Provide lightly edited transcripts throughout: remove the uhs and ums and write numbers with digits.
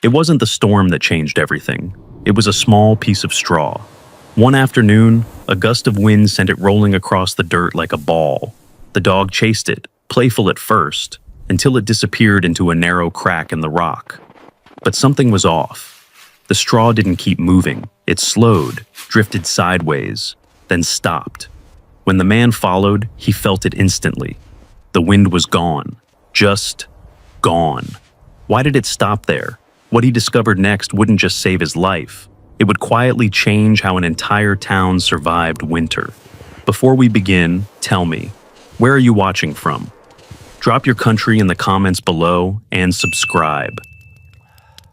It wasn't the storm that changed everything. It was a small piece of straw. One afternoon, a gust of wind sent it rolling across the dirt like a ball. The dog chased it, playful at first, until it disappeared into a narrow crack in the rock. But something was off. The straw didn't keep moving. It slowed, drifted sideways, then stopped. When the man followed, he felt it instantly. The wind was gone. Just gone. Why did it stop there? What he discovered next wouldn't just save his life. It would quietly change how an entire town survived winter. Before we begin, tell me, where are you watching from? Drop your country in the comments below and subscribe.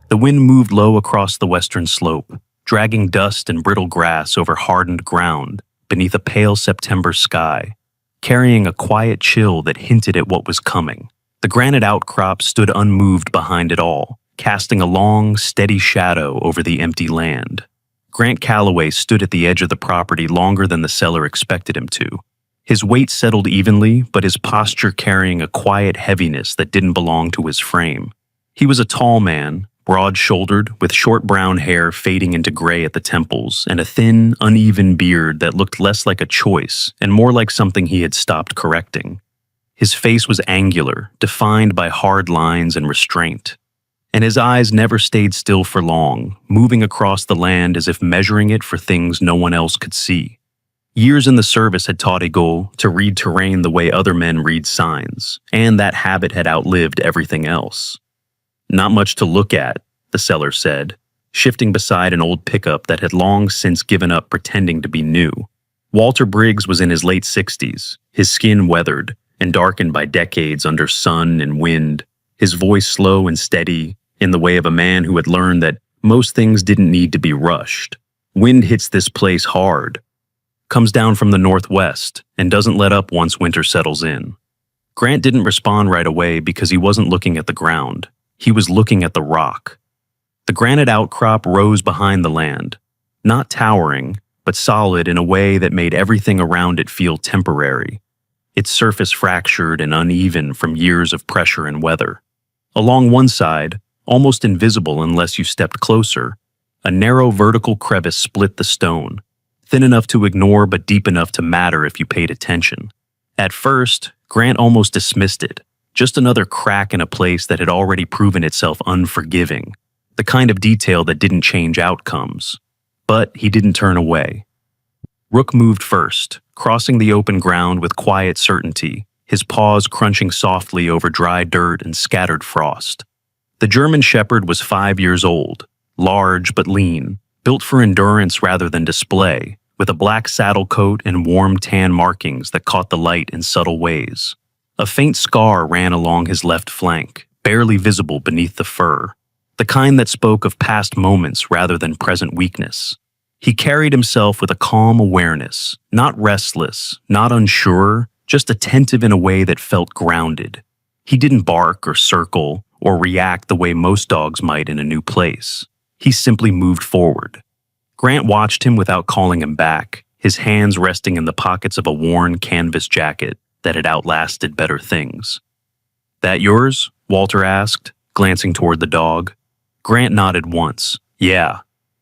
The wind moved low across the western slope, dragging dust and brittle grass over hardened ground beneath a pale September sky, carrying a quiet chill that hinted at what was coming. The granite outcrop stood unmoved behind it all, casting a long, steady shadow over the empty land. Grant Calloway stood at the edge of the property longer than the seller expected him to. His weight settled evenly, but his posture carrying a quiet heaviness that didn't belong to his frame. He was a tall man, broad-shouldered, with short brown hair fading into gray at the temples, and a thin, uneven beard that looked less like a choice and more like something he had stopped correcting. His face was angular, defined by hard lines and restraint, and his eyes never stayed still for long, moving across the land as if measuring it for things no one else could see. Years in the service had taught Igor to read terrain the way other men read signs, and that habit had outlived everything else. Not much to look at, the seller said, shifting beside an old pickup that had long since given up pretending to be new. Walter Briggs was in his late 60s, his skin weathered and darkened by decades under sun and wind, his voice slow and steady, in the way of a man who had learned that most things didn't need to be rushed. Wind hits this place hard, comes down from the northwest, and doesn't let up once winter settles in. Grant didn't respond right away because he wasn't looking at the ground. He was looking at the rock. The granite outcrop rose behind the land, not towering, but solid in a way that made everything around it feel temporary, its surface fractured and uneven from years of pressure and weather. Along one side, almost invisible unless you stepped closer, a narrow vertical crevice split the stone, thin enough to ignore but deep enough to matter if you paid attention. At first, Grant almost dismissed it. Just another crack in a place that had already proven itself unforgiving, the kind of detail that didn't change outcomes. But he didn't turn away. Rook moved first, crossing the open ground with quiet certainty, his paws crunching softly over dry dirt and scattered frost. The German Shepherd was 5 years old, large but lean, built for endurance rather than display, with a black saddle coat and warm tan markings that caught the light in subtle ways. A faint scar ran along his left flank, barely visible beneath the fur, the kind that spoke of past moments rather than present weakness. He carried himself with a calm awareness, not restless, not unsure, just attentive in a way that felt grounded. He didn't bark or circle or react the way most dogs might in a new place. He simply moved forward. Grant watched him without calling him back, his hands resting in the pockets of a worn canvas jacket that had outlasted better things. "That yours?" Walter asked, glancing toward the dog. Grant nodded once. "Yeah."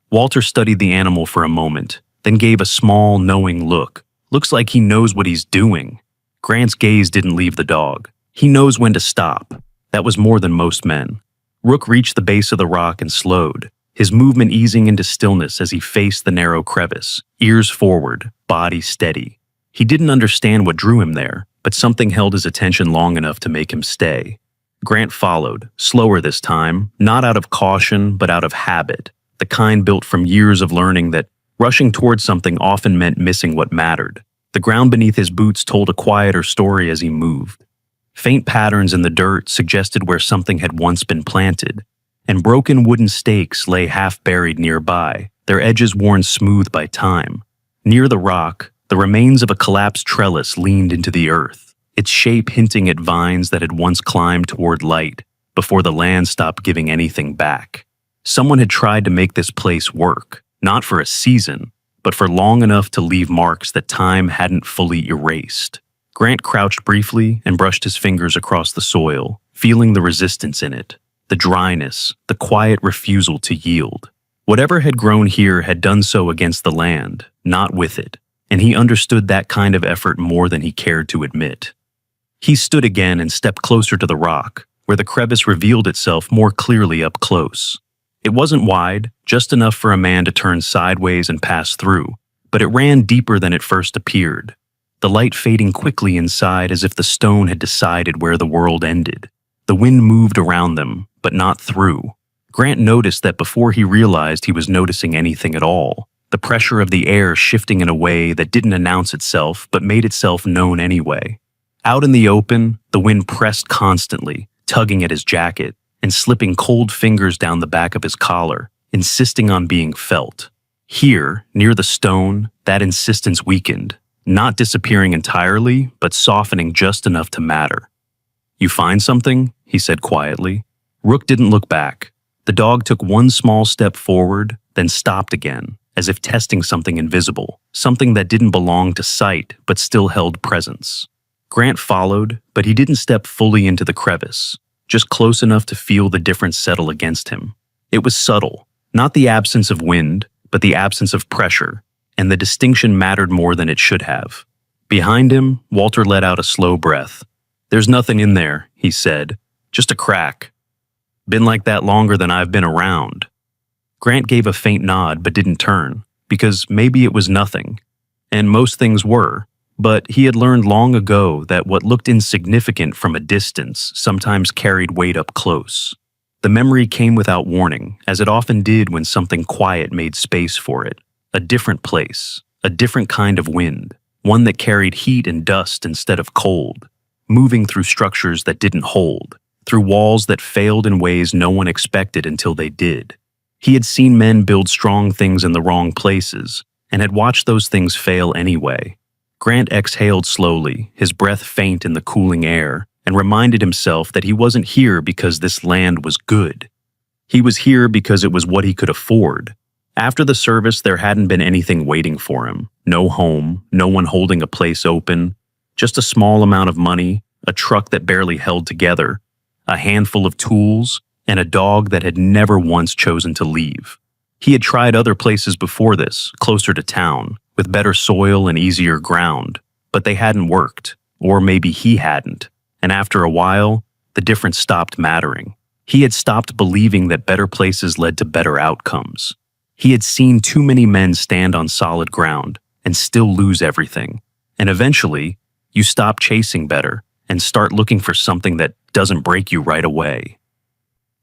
Walter studied the animal for a moment, then gave a small, knowing look. "Looks like he knows what he's doing." Grant's gaze didn't leave the dog. "He knows when to stop." That was more than most men. Rook reached the base of the rock and slowed, his movement easing into stillness as he faced the narrow crevice, ears forward, body steady. He didn't understand what drew him there, but something held his attention long enough to make him stay. Grant followed, slower this time, not out of caution, but out of habit, the kind built from years of learning that rushing towards something often meant missing what mattered. The ground beneath his boots told a quieter story as he moved. Faint patterns in the dirt suggested where something had once been planted, and broken wooden stakes lay half-buried nearby, their edges worn smooth by time. Near the rock, the remains of a collapsed trellis leaned into the earth, its shape hinting at vines that had once climbed toward light before the land stopped giving anything back. Someone had tried to make this place work, not for a season, but for long enough to leave marks that time hadn't fully erased. Grant crouched briefly and brushed his fingers across the soil, feeling the resistance in it. the dryness, the quiet refusal to yield. Whatever had grown here had done so against the land, not with it, and he understood that kind of effort more than he cared to admit. He stood again and stepped closer to the rock, where the crevice revealed itself more clearly up close. It wasn't wide, just enough for a man to turn sideways and pass through, but it ran deeper than it first appeared, the light fading quickly inside as if the stone had decided where the world ended. The wind moved around them, but not through. Grant noticed that before he realized he was noticing anything at all, the pressure of the air shifting in a way that didn't announce itself but made itself known anyway. Out in the open, the wind pressed constantly, tugging at his jacket and slipping cold fingers down the back of his collar, insisting on being felt. Here, near the stone, that insistence weakened, not disappearing entirely, but softening just enough to matter. "You find something?" he said quietly. Rook didn't look back. The dog took one small step forward, then stopped again, as if testing something invisible, something that didn't belong to sight but still held presence. Grant followed, but he didn't step fully into the crevice, just close enough to feel the difference settle against him. It was subtle, not the absence of wind, but the absence of pressure, and the distinction mattered more than it should have. Behind him, Walter let out a slow breath. "There's nothing in there," he said, "just a crack. Been like that longer than I've been around." Grant gave a faint nod but didn't turn, because maybe it was nothing, and most things were, but he had learned long ago that what looked insignificant from a distance sometimes carried weight up close. The memory came without warning, as it often did when something quiet made space for it. A different place, a different kind of wind, one that carried heat and dust instead of cold, moving through structures that didn't hold, through walls that failed in ways no one expected until they did. He had seen men build strong things in the wrong places, and had watched those things fail anyway. Grant exhaled slowly, his breath faint in the cooling air, and reminded himself that he wasn't here because this land was good. He was here because it was what he could afford. After the service, there hadn't been anything waiting for him. No home, no one holding a place open, just a small amount of money, a truck that barely held together, a handful of tools, and a dog that had never once chosen to leave. He had tried other places before this, closer to town, with better soil and easier ground, but they hadn't worked, or maybe he hadn't, and after a while, the difference stopped mattering. He had stopped believing that better places led to better outcomes. He had seen too many men stand on solid ground and still lose everything, and eventually, you stop chasing better and start looking for something that doesn't break you right away.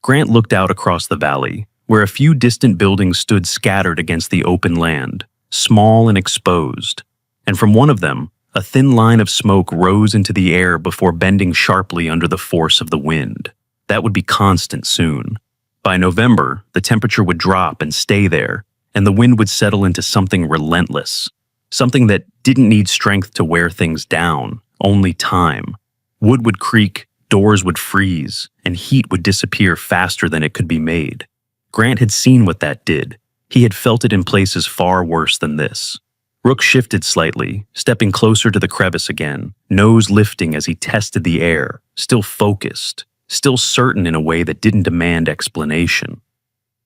Grant looked out across the valley, where a few distant buildings stood scattered against the open land, small and exposed, and from one of them, a thin line of smoke rose into the air before bending sharply under the force of the wind. That would be constant soon. By November, the temperature would drop and stay there, and the wind would settle into something relentless, something that didn't need strength to wear things down, only time. Wood would creak, doors would freeze, and heat would disappear faster than it could be made. Grant had seen what that did. He had felt it in places far worse than this. Rook shifted slightly, stepping closer to the crevice again, nose lifting as he tested the air, still focused, still certain in a way that didn't demand explanation.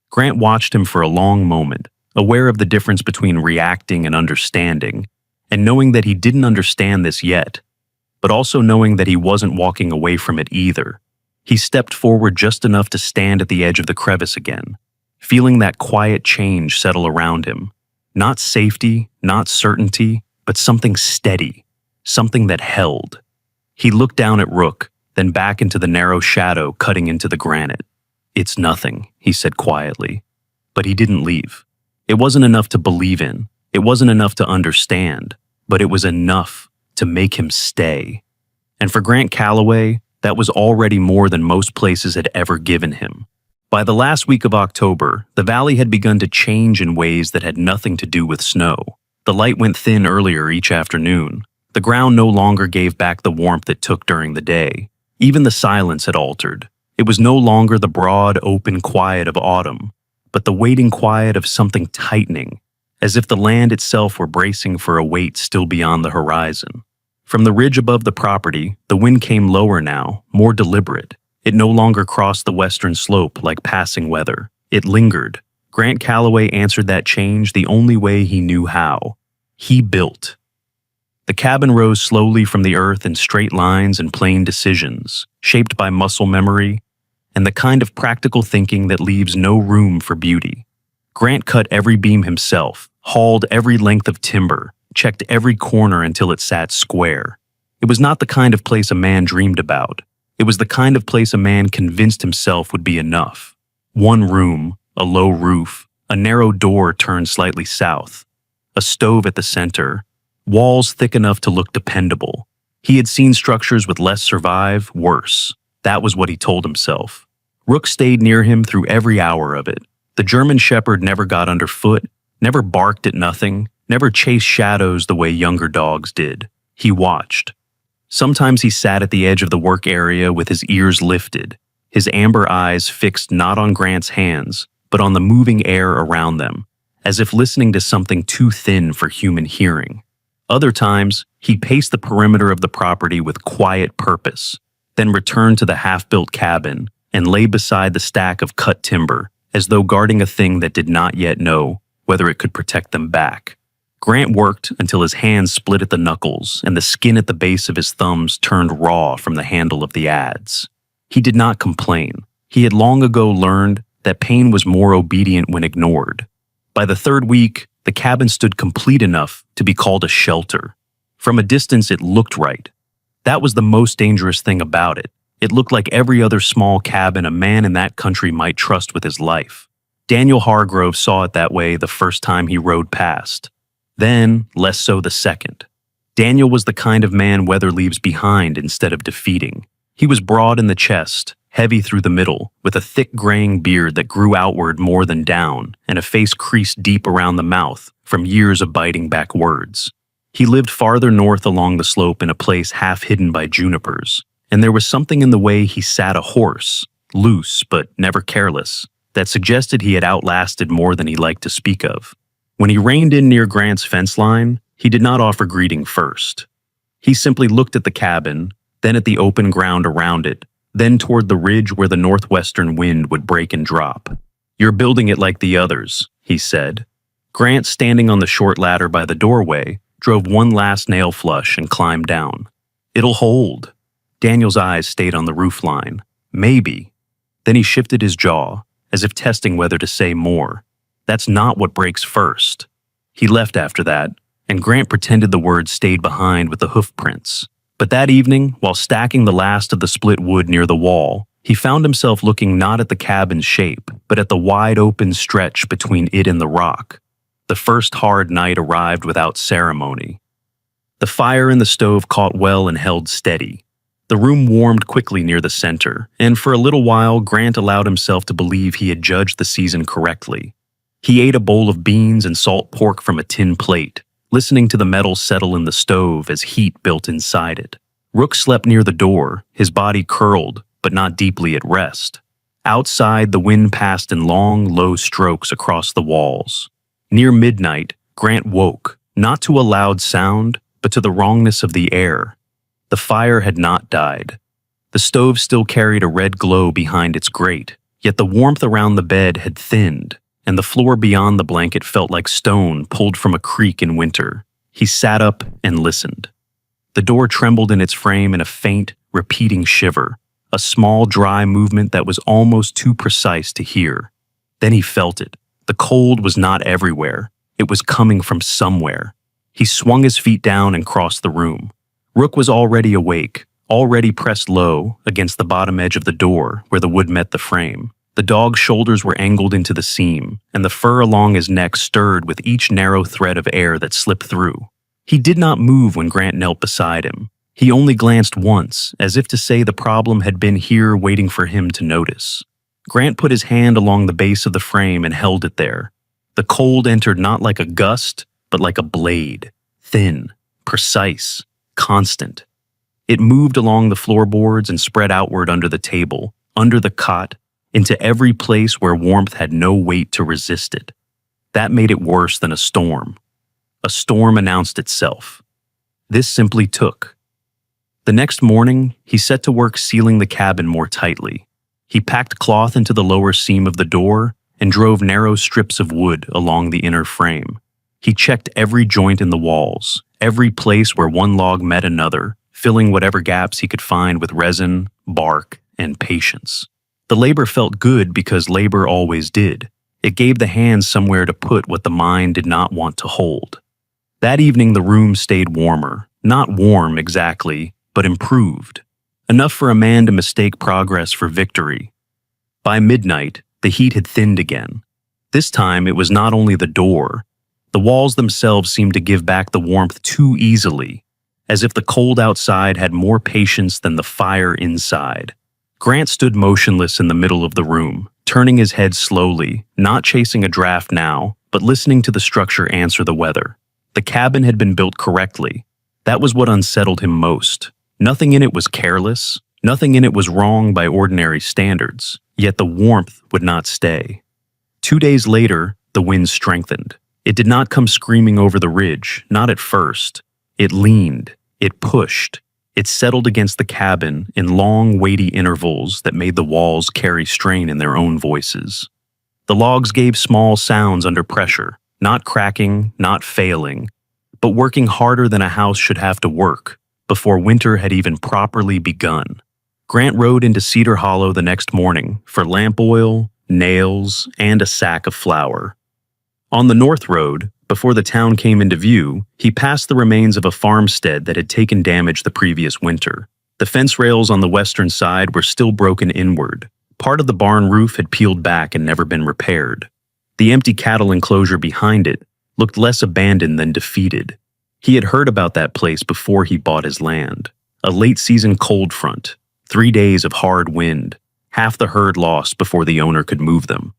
Grant watched him for a long moment, aware of the difference between reacting and understanding, and knowing that he didn't understand this yet, but also knowing that he wasn't walking away from it either. He stepped forward just enough to stand at the edge of the crevice again, feeling that quiet change settle around him. Not safety, not certainty, but something steady, something that held. He looked down at Rook, then back into the narrow shadow cutting into the granite. "It's nothing," he said quietly. But he didn't leave. It wasn't enough to believe in. It wasn't enough to understand, but it was enough to make him stay. And for Grant Calloway, that was already more than most places had ever given him. By the last week of October, the valley had begun to change in ways that had nothing to do with snow. The light went thin earlier each afternoon. The ground no longer gave back the warmth it took during the day. Even the silence had altered. It was no longer the broad, open quiet of autumn, but the waiting quiet of something tightening, as if the land itself were bracing for a weight still beyond the horizon. From the ridge above the property, the wind came lower now, more deliberate. It no longer crossed the western slope like passing weather. It lingered. Grant Calloway answered that change the only way he knew how. He built. The cabin rose slowly from the earth in straight lines and plain decisions, shaped by muscle memory and the kind of practical thinking that leaves no room for beauty. Grant cut every beam himself, hauled every length of timber, checked every corner until it sat square. It was not the kind of place a man dreamed about. It was the kind of place a man convinced himself would be enough. One room, a low roof, a narrow door turned slightly south, a stove at the center, walls thick enough to look dependable. He had seen structures with less survive, worse. That was what he told himself. Rook stayed near him through every hour of it. The German shepherd never got underfoot, never barked at nothing, never chased shadows the way younger dogs did. He watched. Sometimes he sat at the edge of the work area with his ears lifted, his amber eyes fixed not on Grant's hands, but on the moving air around them, as if listening to something too thin for human hearing. Other times, he paced the perimeter of the property with quiet purpose, then returned to the half-built cabin and lay beside the stack of cut timber, as though guarding a thing that did not yet know whether it could protect them back. Grant worked until his hands split at the knuckles and the skin at the base of his thumbs turned raw from the handle of the adze. He did not complain. He had long ago learned that pain was more obedient when ignored. By the third week, the cabin stood complete enough to be called a shelter. From a distance, it looked right. That was the most dangerous thing about it. It looked like every other small cabin a man in that country might trust with his life. Daniel Hargrove saw it that way the first time he rode past. Then, less so the second. Daniel was the kind of man weather leaves behind instead of defeating. He was broad in the chest, heavy through the middle, with a thick graying beard that grew outward more than down, and a face creased deep around the mouth from years of biting back words. He lived farther north along the slope in a place half hidden by junipers, and there was something in the way he sat a horse, loose but never careless, that suggested he had outlasted more than he liked to speak of. When he reined in near Grant's fence line, he did not offer greeting first. He simply looked at the cabin, then at the open ground around it, then toward the ridge where the northwestern wind would break and drop. "You're building it like the others," he said. Grant, standing on the short ladder by the doorway, drove one last nail flush and climbed down. "It'll hold." Daniel's eyes stayed on the roof line. "Maybe." Then he shifted his jaw, as if testing whether to say more. "That's not what breaks first." He left after that, and Grant pretended the words stayed behind with the hoof prints. But that evening, while stacking the last of the split wood near the wall, he found himself looking not at the cabin's shape, but at the wide-open stretch between it and the rock. The first hard night arrived without ceremony. The fire in the stove caught well and held steady. The room warmed quickly near the center, and for a little while Grant allowed himself to believe he had judged the season correctly. He ate a bowl of beans and salt pork from a tin plate, listening to the metal settle in the stove as heat built inside it. Rook slept near the door, his body curled, but not deeply at rest. Outside, the wind passed in long, low strokes across the walls. Near midnight, Grant woke, not to a loud sound, but to the wrongness of the air. The fire had not died. The stove still carried a red glow behind its grate, yet the warmth around the bed had thinned, and the floor beyond the blanket felt like stone pulled from a creek in winter. He sat up and listened. The door trembled in its frame in a faint, repeating shiver, a small, dry movement that was almost too precise to hear. Then he felt it. The cold was not everywhere. It was coming from somewhere. He swung his feet down and crossed the room. Rook was already awake, already pressed low against the bottom edge of the door where the wood met the frame. The dog's shoulders were angled into the seam, and the fur along his neck stirred with each narrow thread of air that slipped through. He did not move when Grant knelt beside him. He only glanced once, as if to say the problem had been here waiting for him to notice. Grant put his hand along the base of the frame and held it there. The cold entered not like a gust, but like a blade, thin, precise, constant. It moved along the floorboards and spread outward under the table, under the cot, into every place where warmth had no weight to resist it. That made it worse than a storm. A storm announced itself. This simply took. The The next morning, he set to work sealing the cabin more tightly. He packed cloth into the lower seam of the door and drove narrow strips of wood along the inner frame. He checked every joint in the walls, every place where one log met another, filling whatever gaps he could find with resin, bark, and patience. The labor felt good because labor always did. It gave the hands somewhere to put what the mind did not want to hold. That evening the room stayed warmer. Not warm exactly, but improved. Enough for a man to mistake progress for victory. By midnight, the heat had thinned again. This time it was not only the door. The walls themselves seemed to give back the warmth too easily, as if the cold outside had more patience than the fire inside. Grant stood motionless in the middle of the room, turning his head slowly, not chasing a draft now, but listening to the structure answer the weather. The cabin had been built correctly. That was what unsettled him most. Nothing in it was careless. Nothing in it was wrong by ordinary standards. Yet the warmth would not stay. 2 days later, the wind strengthened. It did not come screaming over the ridge, not at first. It leaned. It pushed. It settled against the cabin in long, weighty intervals that made the walls carry strain in their own voices. The logs gave small sounds under pressure, not cracking, not failing, but working harder than a house should have to work before winter had even properly begun. Grant rode into Cedar Hollow the next morning for lamp oil, nails, and a sack of flour. On the North Road, before the town came into view, he passed the remains of a farmstead that had taken damage the previous winter. The fence rails on the western side were still broken inward. Part of the barn roof had peeled back and never been repaired. The empty cattle enclosure behind it looked less abandoned than defeated. He had heard about that place before he bought his land. A late-season cold front, 3 days of hard wind, half the herd lost before the owner could move them.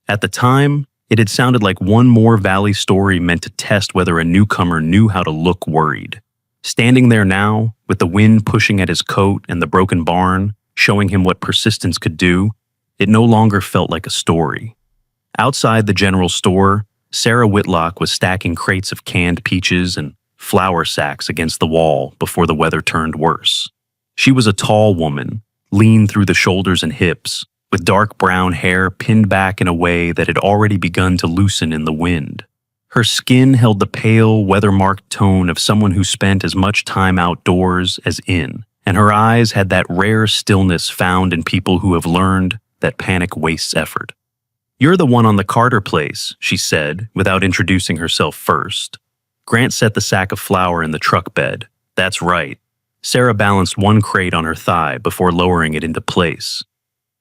At the time, it had sounded like one more valley story meant to test whether a newcomer knew how to look worried. Standing there now, with the wind pushing at his coat and the broken barn, showing him what persistence could do, it no longer felt like a story. Outside the general store, Sarah Whitlock was stacking crates of canned peaches and flour sacks against the wall before the weather turned worse. She was a tall woman, lean through the shoulders and hips, with dark brown hair pinned back in a way that had already begun to loosen in the wind. Her skin held the pale, weather-marked tone of someone who spent as much time outdoors as in, and her eyes had that rare stillness found in people who have learned that panic wastes effort. "You're the one on the Carter place," she said, without introducing herself first. Grant set the sack of flour in the truck bed. "That's right." Sarah balanced one crate on her thigh before lowering it into place.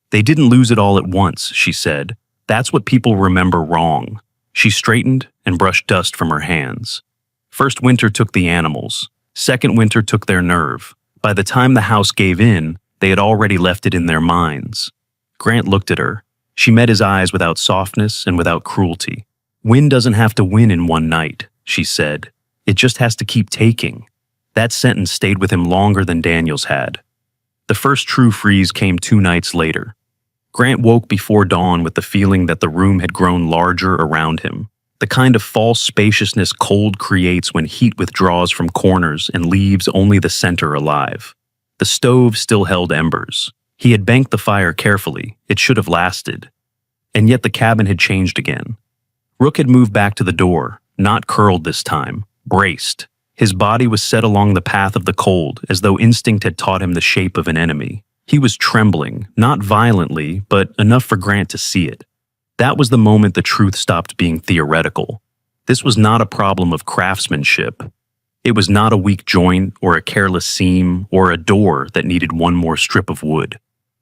"They didn't lose it all at once," she said. "That's what people remember wrong." She straightened and brushed dust from her hands. First winter took the animals. Second winter took their nerve. By the time the house gave in, they had already left it in their minds. Grant looked at her. She met his eyes without softness and without cruelty. "Wind doesn't have to win in one night," she said. "It just has to keep taking." That sentence stayed with him longer than Daniel's had. The first true freeze came 2 nights later. Grant woke before dawn with the feeling that the room had grown larger around him, the kind of false spaciousness cold creates when heat withdraws from corners and leaves only the center alive. The stove still held embers. He had banked the fire carefully. It should have lasted. And yet the cabin had changed again. Rook had moved back to the door, not curled this time, braced. His body was set along the path of the cold, as though instinct had taught him the shape of an enemy. He was trembling, not violently, but enough for Grant to see it. That was the moment the truth stopped being theoretical. This was not a problem of craftsmanship. It was not a weak joint or a careless seam or a door that needed one more strip of wood.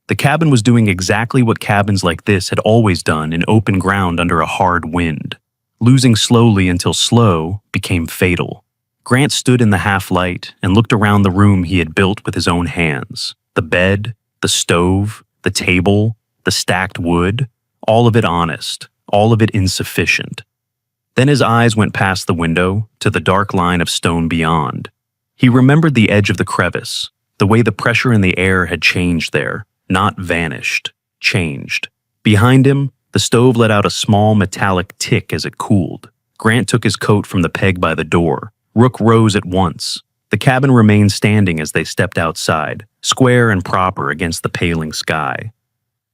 The cabin was doing exactly what cabins like this had always done in open ground under a hard wind. Losing slowly until slow became fatal. Grant stood in the half-light and looked around the room he had built with his own hands. The bed, the stove, the table, the stacked wood, all of it honest, all of it insufficient. Then his eyes went past the window to the dark line of stone beyond. He remembered the edge of the crevice, the way the pressure in the air had changed there, not vanished, changed. Behind him, the stove let out a small metallic tick as it cooled. Grant took his coat from the peg by the door. Rook rose at once. The cabin remained standing as they stepped outside, square and proper against the paling sky.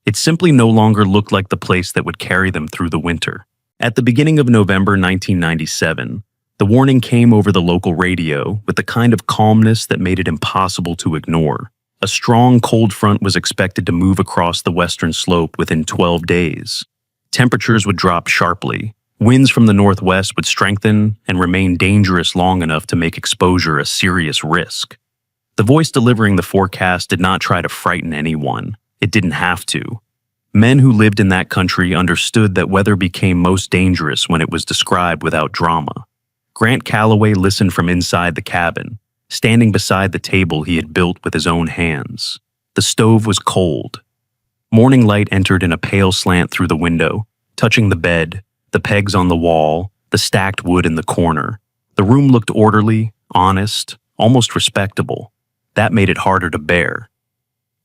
It simply no longer looked like the place that would carry them through the winter. At the beginning of November 1997, the warning came over the local radio with the kind of calmness that made it impossible to ignore. A strong cold front was expected to move across the western slope within 12 days. Temperatures would drop sharply. Winds from the northwest would strengthen and remain dangerous long enough to make exposure a serious risk. The voice delivering the forecast did not try to frighten anyone. It didn't have to. Men who lived in that country understood that weather became most dangerous when it was described without drama. Grant Calloway listened from inside the cabin, standing beside the table he had built with his own hands. The stove was cold. Morning light entered in a pale slant through the window, touching the bed, the pegs on the wall, the stacked wood in the corner. The room looked orderly, honest, almost respectable. That made it harder to bear.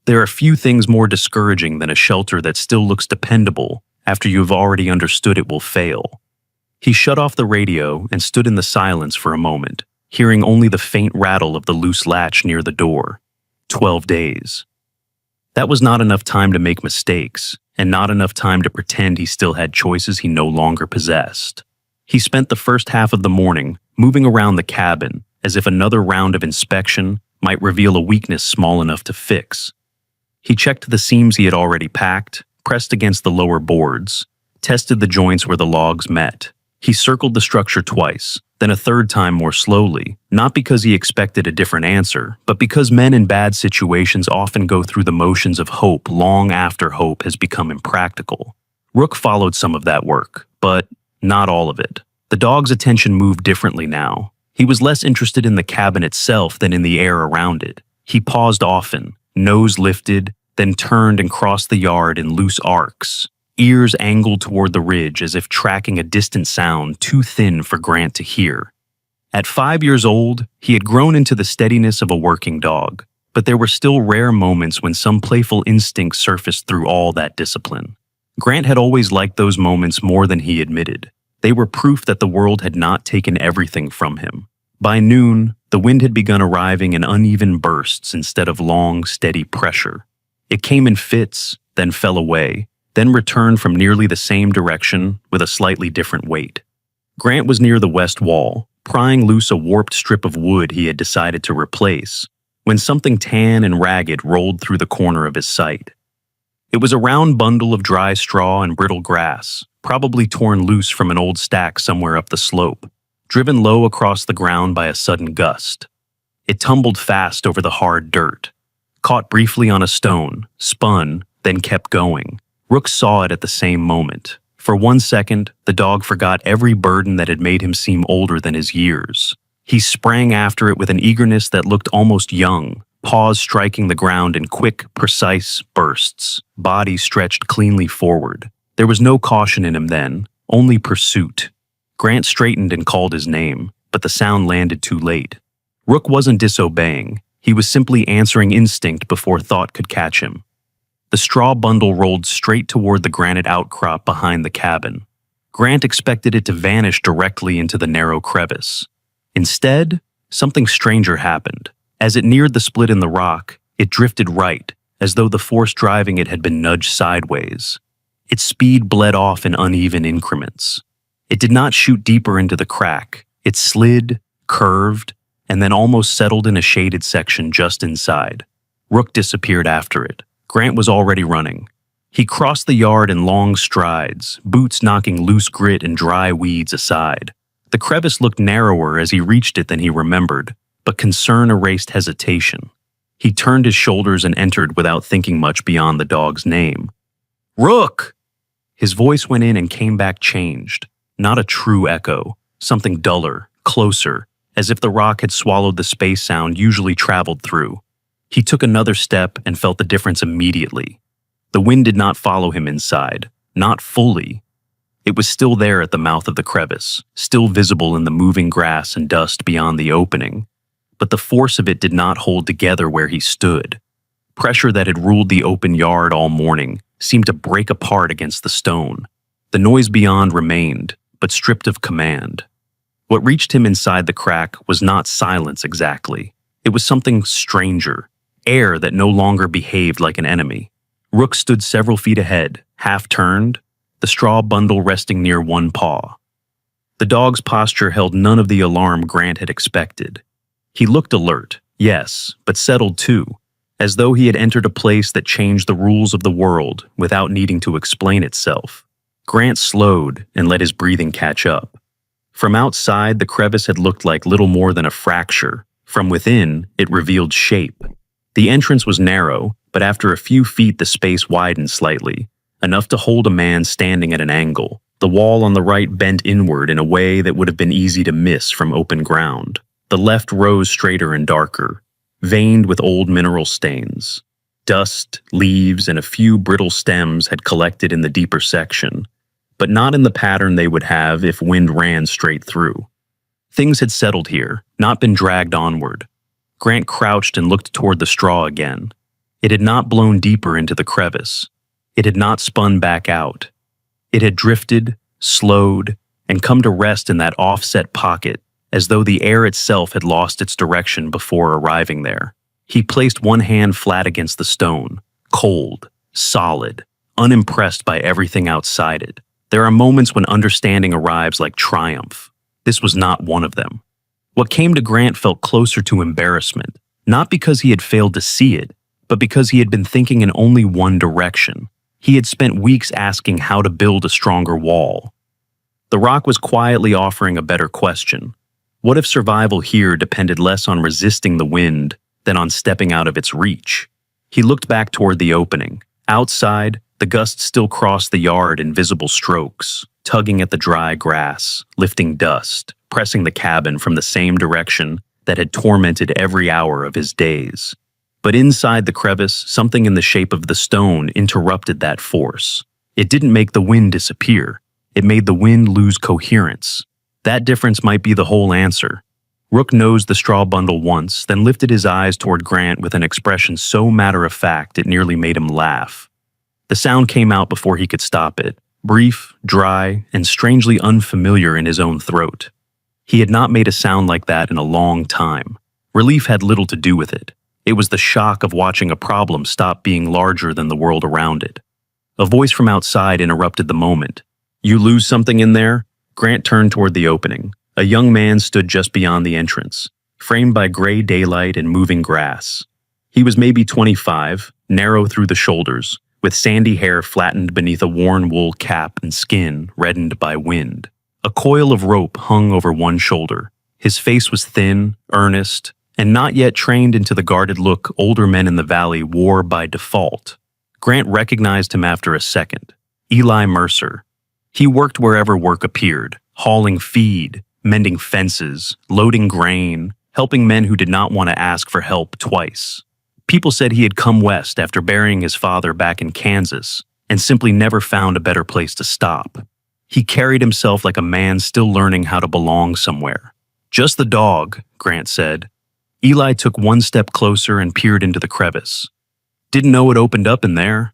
There are few things more discouraging than a shelter that still looks dependable after you've already understood it will fail. He shut off the radio and stood in the silence for a moment, hearing only the faint rattle of the loose latch near the door. 12 days. That was not enough time to make mistakes, and not enough time to pretend he still had choices he no longer possessed. He spent the first half of the morning moving around the cabin as if another round of inspection might reveal a weakness small enough to fix. He checked the seams he had already packed, pressed against the lower boards, tested the joints where the logs met. He circled the structure twice, then a third time more slowly, not because he expected a different answer, but because men in bad situations often go through the motions of hope long after hope has become impractical. Rook followed some of that work, but not all of it. The dog's attention moved differently now. He was less interested in the cabin itself than in the air around it. He paused often, nose lifted, then turned and crossed the yard in loose arcs, ears angled toward the ridge as if tracking a distant sound too thin for Grant to hear. At 5 years old, he had grown into the steadiness of a working dog, but there were still rare moments when some playful instinct surfaced through all that discipline. Grant had always liked those moments more than he admitted. They were proof that the world had not taken everything from him. By noon, the wind had begun arriving in uneven bursts instead of long, steady pressure. It came in fits, then fell away, then returned from nearly the same direction with a slightly different weight. Grant was near the west wall, prying loose a warped strip of wood he had decided to replace, when something tan and ragged rolled through the corner of his sight. It was a round bundle of dry straw and brittle grass, probably torn loose from an old stack somewhere up the slope, driven low across the ground by a sudden gust. It tumbled fast over the hard dirt, caught briefly on a stone, spun, then kept going. Rook saw it at the same moment. For 1 second, the dog forgot every burden that had made him seem older than his years. He sprang after it with an eagerness that looked almost young, paws striking the ground in quick, precise bursts, body stretched cleanly forward. There was no caution in him then, only pursuit. Grant straightened and called his name, but the sound landed too late. Rook wasn't disobeying. He was simply answering instinct before thought could catch him. The straw bundle rolled straight toward the granite outcrop behind the cabin. Grant expected it to vanish directly into the narrow crevice. Instead, something stranger happened. As it neared the split in the rock, it drifted right, as though the force driving it had been nudged sideways. Its speed bled off in uneven increments. It did not shoot deeper into the crack. It slid, curved, and then almost settled in a shaded section just inside. Rook disappeared after it. Grant was already running. He crossed the yard in long strides, boots knocking loose grit and dry weeds aside. The crevice looked narrower as he reached it than he remembered, but concern erased hesitation. He turned his shoulders and entered without thinking much beyond the dog's name. "Rook!" His voice went in and came back changed, not a true echo, something duller, closer, as if the rock had swallowed the space sound usually traveled through. He took another step and felt the difference immediately. The wind did not follow him inside, not fully. It was still there at the mouth of the crevice, still visible in the moving grass and dust beyond the opening. But the force of it did not hold together where he stood. Pressure that had ruled the open yard all morning seemed to break apart against the stone. The noise beyond remained, but stripped of command. What reached him inside the crack was not silence exactly. It was something stranger, air that no longer behaved like an enemy. Rook stood several feet ahead, half turned, the straw bundle resting near one paw. The dog's posture held none of the alarm Grant had expected. He looked alert, yes, but settled too, as though he had entered a place that changed the rules of the world without needing to explain itself. Grant slowed and let his breathing catch up. From outside, the crevice had looked like little more than a fracture. From within, it revealed shape. The entrance was narrow, but after a few feet the space widened slightly, enough to hold a man standing at an angle. The wall on the right bent inward in a way that would have been easy to miss from open ground. The left rose straighter and darker, veined with old mineral stains. Dust, leaves, and a few brittle stems had collected in the deeper section, but not in the pattern they would have if wind ran straight through. Things had settled here, not been dragged onward. Grant crouched and looked toward the straw again. It had not blown deeper into the crevice. It had not spun back out. It had drifted, slowed, and come to rest in that offset pocket, as though the air itself had lost its direction before arriving there. He placed one hand flat against the stone, cold, solid, unimpressed by everything outside it. There are moments when understanding arrives like triumph. This was not one of them. What came to Grant felt closer to embarrassment, not because he had failed to see it, but because he had been thinking in only one direction. He had spent weeks asking how to build a stronger wall. The rock was quietly offering a better question. What if survival here depended less on resisting the wind than on stepping out of its reach? He looked back toward the opening. Outside, the gusts still crossed the yard in visible strokes, tugging at the dry grass, lifting dust, pressing the cabin from the same direction that had tormented every hour of his days. But inside the crevice, something in the shape of the stone interrupted that force. It didn't make the wind disappear. It made the wind lose coherence. That difference might be the whole answer. Rook nosed the straw bundle once, then lifted his eyes toward Grant with an expression so matter-of-fact it nearly made him laugh. The sound came out before he could stop it, brief, dry, and strangely unfamiliar in his own throat. He had not made a sound like that in a long time. Relief had little to do with it. It was the shock of watching a problem stop being larger than the world around it. A voice from outside interrupted the moment. "You lose something in there?" Grant turned toward the opening. A young man stood just beyond the entrance, framed by gray daylight and moving grass. He was maybe 25, narrow through the shoulders, with sandy hair flattened beneath a worn wool cap and skin reddened by wind. A coil of rope hung over one shoulder. His face was thin, earnest, and not yet trained into the guarded look older men in the valley wore by default. Grant recognized him after a second. Eli Mercer. He worked wherever work appeared, hauling feed, mending fences, loading grain, helping men who did not want to ask for help twice. People said he had come west after burying his father back in Kansas and simply never found a better place to stop. He carried himself like a man still learning how to belong somewhere. "Just the dog," Grant said. Eli took one step closer and peered into the crevice. "Didn't know it opened up in there."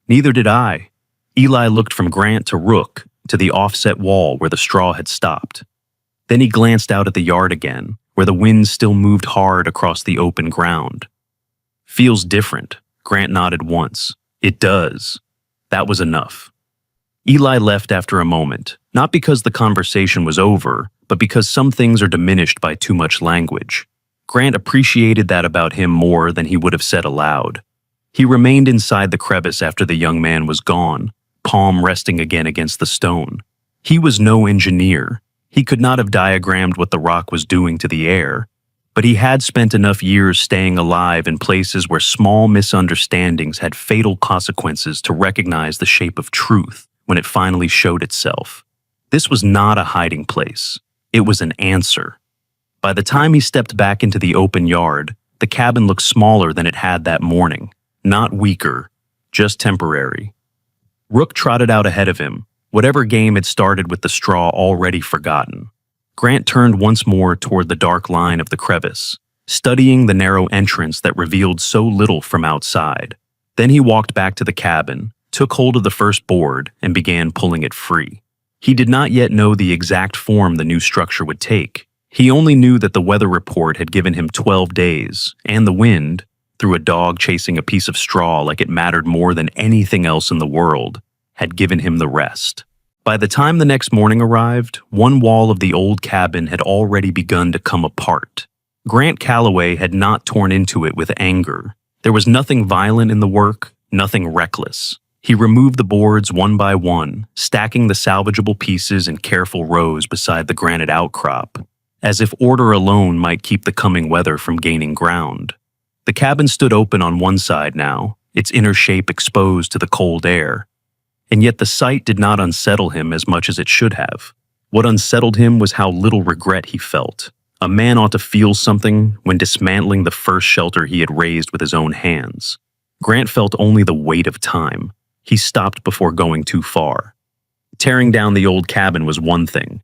"Neither did I." Eli looked from Grant to Rook to the offset wall where the straw had stopped. Then he glanced out at the yard again, where the wind still moved hard across the open ground. "Feels different," Grant nodded once. "It does." That was enough. Eli left after a moment, not because the conversation was over, but because some things are diminished by too much language. Grant appreciated that about him more than he would have said aloud. He remained inside the crevice after the young man was gone, palm resting again against the stone. He was no engineer. He could not have diagrammed what the rock was doing to the air, but he had spent enough years staying alive in places where small misunderstandings had fatal consequences to recognize the shape of truth when it finally showed itself. This was not a hiding place. It was an answer. By the time he stepped back into the open yard, the cabin looked smaller than it had that morning, not weaker, just temporary. Rook trotted out ahead of him, whatever game had started with the straw already forgotten. Grant turned once more toward the dark line of the crevice, studying the narrow entrance that revealed so little from outside. Then he walked back to the cabin, took hold of the first board, and began pulling it free. He did not yet know the exact form the new structure would take. He only knew that the weather report had given him 12 days, and the wind, through a dog chasing a piece of straw like it mattered more than anything else in the world, had given him the rest. By the time the next morning arrived, one wall of the old cabin had already begun to come apart. Grant Calloway had not torn into it with anger. There was nothing violent in the work, nothing reckless. He removed the boards one by one, stacking the salvageable pieces in careful rows beside the granite outcrop, as if order alone might keep the coming weather from gaining ground. The cabin stood open on one side now, its inner shape exposed to the cold air. And yet the sight did not unsettle him as much as it should have. What unsettled him was how little regret he felt. A man ought to feel something when dismantling the first shelter he had raised with his own hands. Grant felt only the weight of time. He stopped before going too far. Tearing down the old cabin was one thing.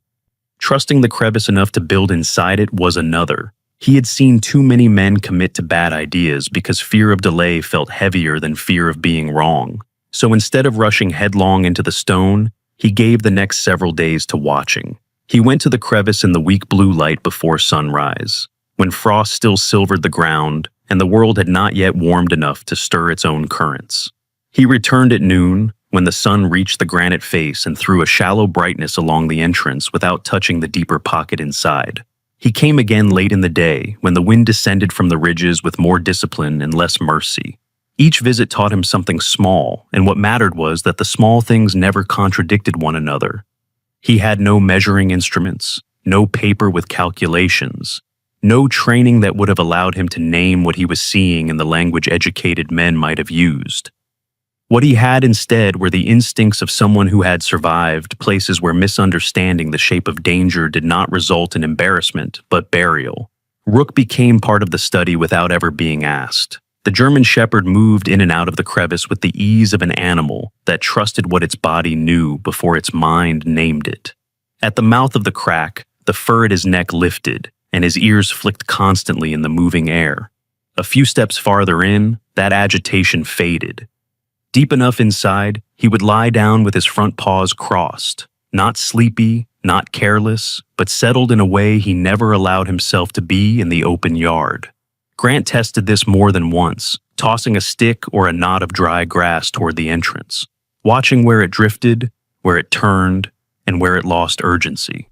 Trusting the crevice enough to build inside it was another. He had seen too many men commit to bad ideas because fear of delay felt heavier than fear of being wrong. So instead of rushing headlong into the stone, he gave the next several days to watching. He went to the crevice in the weak blue light before sunrise, when frost still silvered the ground and the world had not yet warmed enough to stir its own currents. He returned at noon, when the sun reached the granite face and threw a shallow brightness along the entrance without touching the deeper pocket inside. He came again late in the day, when the wind descended from the ridges with more discipline and less mercy. Each visit taught him something small, and what mattered was that the small things never contradicted one another. He had no measuring instruments, no paper with calculations, no training that would have allowed him to name what he was seeing in the language educated men might have used. What he had instead were the instincts of someone who had survived places where misunderstanding the shape of danger did not result in embarrassment, but burial. Rook became part of the study without ever being asked. The German shepherd moved in and out of the crevice with the ease of an animal that trusted what its body knew before its mind named it. At the mouth of the crack, the fur at his neck lifted, and his ears flicked constantly in the moving air. A few steps farther in, that agitation faded. Deep enough inside, he would lie down with his front paws crossed, not sleepy, not careless, but settled in a way he never allowed himself to be in the open yard. Grant tested this more than once, tossing a stick or a knot of dry grass toward the entrance, watching where it drifted, where it turned, and where it lost urgency.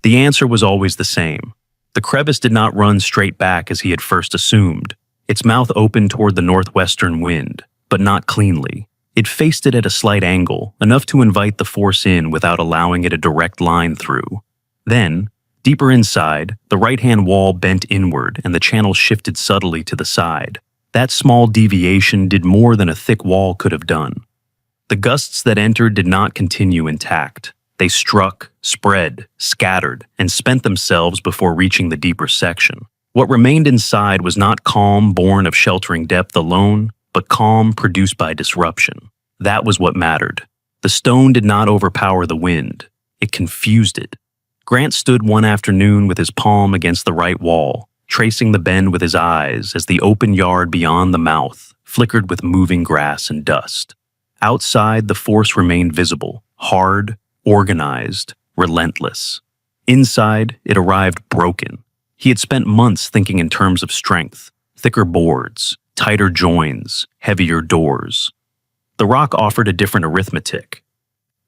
The answer was always the same. The crevice did not run straight back as he had first assumed. Its mouth opened toward the northwestern wind, but not cleanly. It faced it at a slight angle, enough to invite the force in without allowing it a direct line through. Then, deeper inside, the right-hand wall bent inward and the channel shifted subtly to the side. That small deviation did more than a thick wall could have done. The gusts that entered did not continue intact. They struck, spread, scattered, and spent themselves before reaching the deeper section. What remained inside was not calm born of sheltering depth alone, but calm produced by disruption. That was what mattered. The stone did not overpower the wind. It confused it. Grant stood one afternoon with his palm against the right wall, tracing the bend with his eyes as the open yard beyond the mouth flickered with moving grass and dust. Outside, the force remained visible, hard, organized, relentless. Inside, it arrived broken. He had spent months thinking in terms of strength, thicker boards, tighter joins, heavier doors. The rock offered a different arithmetic.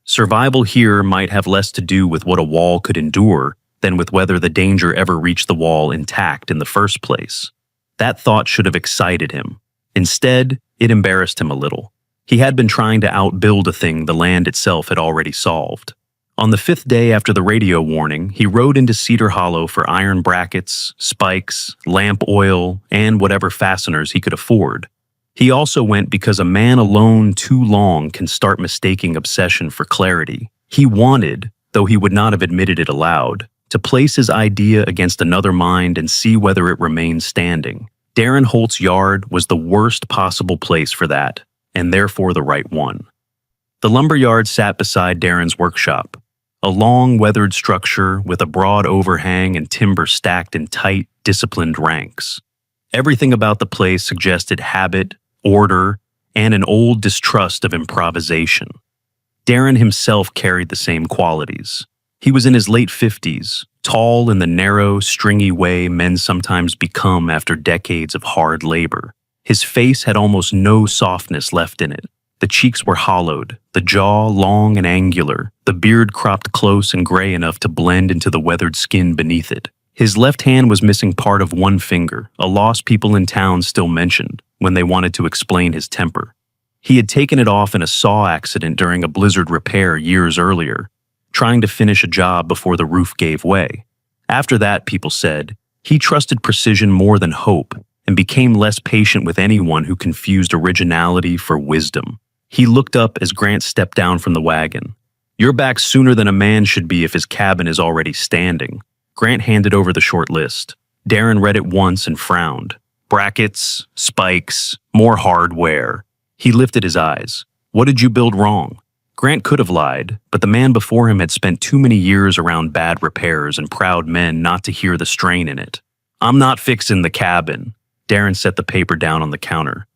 Survival here might have less to do with what a wall could endure than with whether the danger ever reached the wall intact in the first place. That thought should have excited him. Instead, it embarrassed him a little. He had been trying to outbuild a thing the land itself had already solved. On the 5th day after the radio warning, he rode into Cedar Hollow for iron brackets, spikes, lamp oil, and whatever fasteners he could afford. He also went because a man alone too long can start mistaking obsession for clarity. He wanted, though he would not have admitted it aloud, to place his idea against another mind and see whether it remained standing. Darren Holt's yard was the worst possible place for that, and therefore the right one. The lumberyard sat beside Darren's workshop, a long, weathered structure with a broad overhang and timber stacked in tight, disciplined ranks. Everything about the place suggested habit, order, and an old distrust of improvisation. Darren himself carried the same qualities. He was in his late 50s, tall in the narrow, stringy way men sometimes become after decades of hard labor. His face had almost no softness left in it. The cheeks were hollowed, the jaw long and angular, the beard cropped close and gray enough to blend into the weathered skin beneath it. His left hand was missing part of one finger, a loss people in town still mentioned when they wanted to explain his temper. He had taken it off in a saw accident during a blizzard repair years earlier, trying to finish a job before the roof gave way. After that, people said, he trusted precision more than hope and became less patient with anyone who confused originality for wisdom. He looked up as Grant stepped down from the wagon. "You're back sooner than a man should be if his cabin is already standing." Grant handed over the short list. Darren read it once and frowned. Brackets, spikes, more hardware. He lifted his eyes. "What did you build wrong?" Grant could have lied, but the man before him had spent too many years around bad repairs and proud men not to hear the strain in it. "I'm not fixing the cabin." Darren set the paper down on the counter.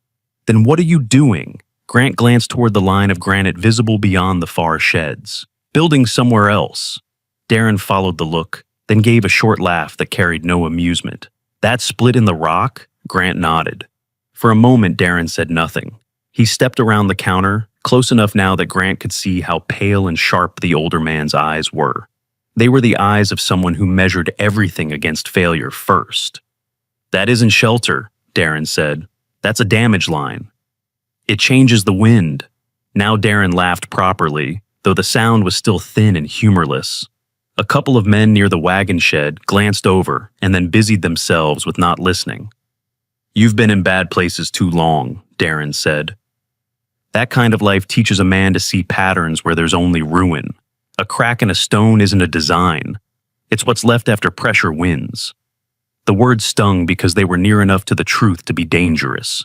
"Then what are you doing?" Grant glanced toward the line of granite visible beyond the far sheds. "Building somewhere else." Darren followed the look, then gave a short laugh that carried no amusement. "That split in the rock?" Grant nodded. For a moment, Darren said nothing. He stepped around the counter, close enough now that Grant could see how pale and sharp the older man's eyes were. They were the eyes of someone who measured everything against failure first. "That isn't shelter," Darren said. "That's a damage line. It changes the wind." Now Darren laughed properly, though the sound was still thin and humorless. A couple of men near the wagon shed glanced over and then busied themselves with not listening. "You've been in bad places too long," Darren said. "That kind of life teaches a man to see patterns where there's only ruin. A crack in a stone isn't a design. It's what's left after pressure wins." The words stung because they were near enough to the truth to be dangerous.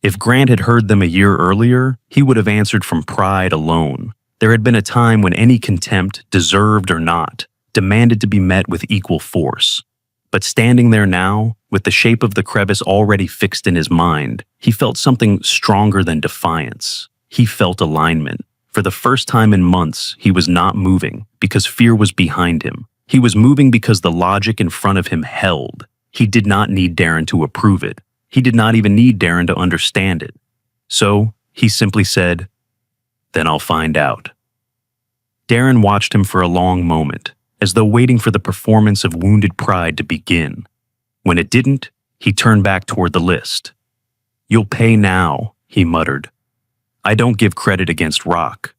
If Grant had heard them a year earlier, he would have answered from pride alone. There had been a time when any contempt, deserved or not, demanded to be met with equal force. But standing there now, with the shape of the crevice already fixed in his mind, he felt something stronger than defiance. He felt alignment. For the first time in months, he was not moving because fear was behind him. He was moving because the logic in front of him held. He did not need Darren to approve it. He did not even need Darren to understand it. So, he simply said, "Then I'll find out." Darren watched him for a long moment, as though waiting for the performance of wounded pride to begin. When it didn't, he turned back toward the list. "You'll pay now," he muttered. "I don't give credit against rock."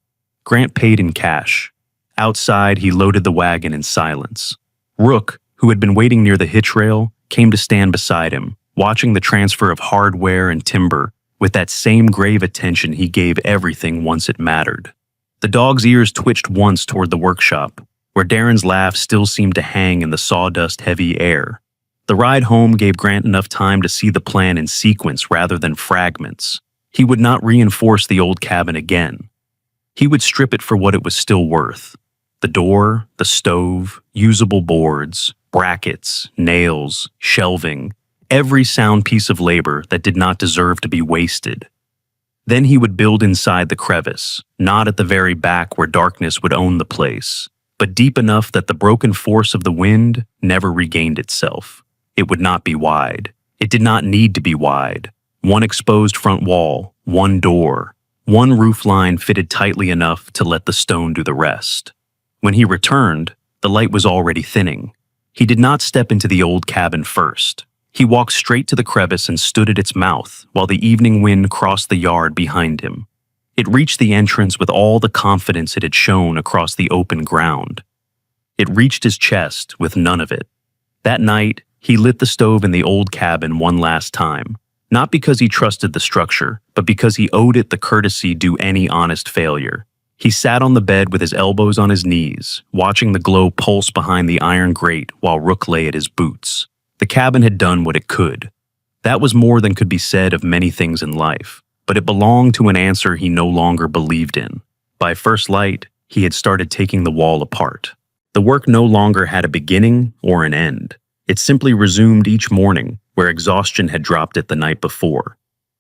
Grant paid in cash. Outside, he loaded the wagon in silence. Rook, who had been waiting near the hitch rail, came to stand beside him, watching the transfer of hardware and timber with that same grave attention he gave everything once it mattered. The dog's ears twitched once toward the workshop, where Darren's laugh still seemed to hang in the sawdust-heavy air. The ride home gave Grant enough time to see the plan in sequence rather than fragments. He would not reinforce the old cabin again. He would strip it for what it was still worth. The door, the stove, usable boards, brackets, nails, shelving, every sound piece of labor that did not deserve to be wasted. Then he would build inside the crevice, not at the very back where darkness would own the place, but deep enough that the broken force of the wind never regained itself. It would not be wide. It did not need to be wide. One exposed front wall, one door, one roof line fitted tightly enough to let the stone do the rest. When he returned, the light was already thinning. He did not step into the old cabin first. He walked straight to the crevice and stood at its mouth while the evening wind crossed the yard behind him. It reached the entrance with all the confidence it had shown across the open ground. It reached his chest with none of it. That night, he lit the stove in the old cabin one last time, not because he trusted the structure, but because he owed it the courtesy due any honest failure. He sat on the bed with his elbows on his knees, watching the glow pulse behind the iron grate while Rook lay at his boots. The cabin had done what it could. That was more than could be said of many things in life, but it belonged to an answer he no longer believed in. By first light, he had started taking the wall apart. The work no longer had a beginning or an end. It simply resumed each morning where exhaustion had dropped it the night before.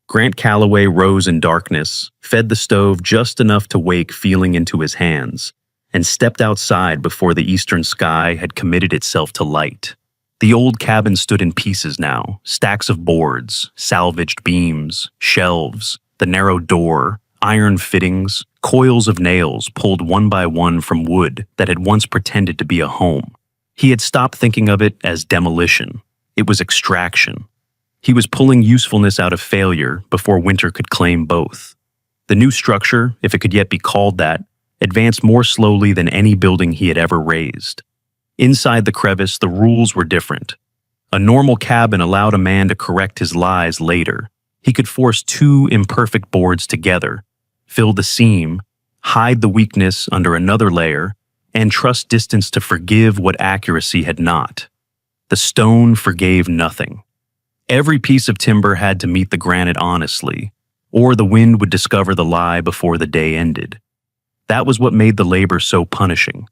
Grant Calloway rose in darkness, fed the stove just enough to wake feeling into his hands, and stepped outside before the eastern sky had committed itself to light. The old cabin stood in pieces now, stacks of boards, salvaged beams, shelves, the narrow door, iron fittings, coils of nails pulled one by one from wood that had once pretended to be a home. He had stopped thinking of it as demolition. It was extraction. He was pulling usefulness out of failure before winter could claim both. The new structure, if it could yet be called that, advanced more slowly than any building he had ever raised. Inside the crevice, the rules were different. A normal cabin allowed a man to correct his lies later. He could force two imperfect boards together, fill the seam, hide the weakness under another layer, and trust distance to forgive what accuracy had not. The stone forgave nothing. Every piece of timber had to meet the granite honestly, or the wind would discover the lie before the day ended. That was what made the labor so punishing.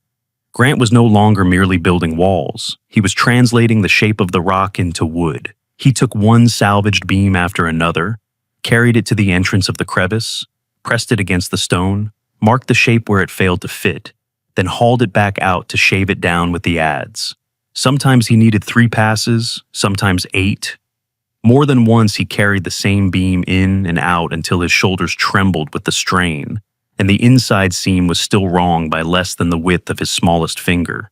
Grant was no longer merely building walls. He was translating the shape of the rock into wood. He took one salvaged beam after another, carried it to the entrance of the crevice, pressed it against the stone, marked the shape where it failed to fit, then hauled it back out to shave it down with the adze. Sometimes he needed 3 passes, sometimes 8. More than once he carried the same beam in and out until his shoulders trembled with the strain, and the inside seam was still wrong by less than the width of his smallest finger.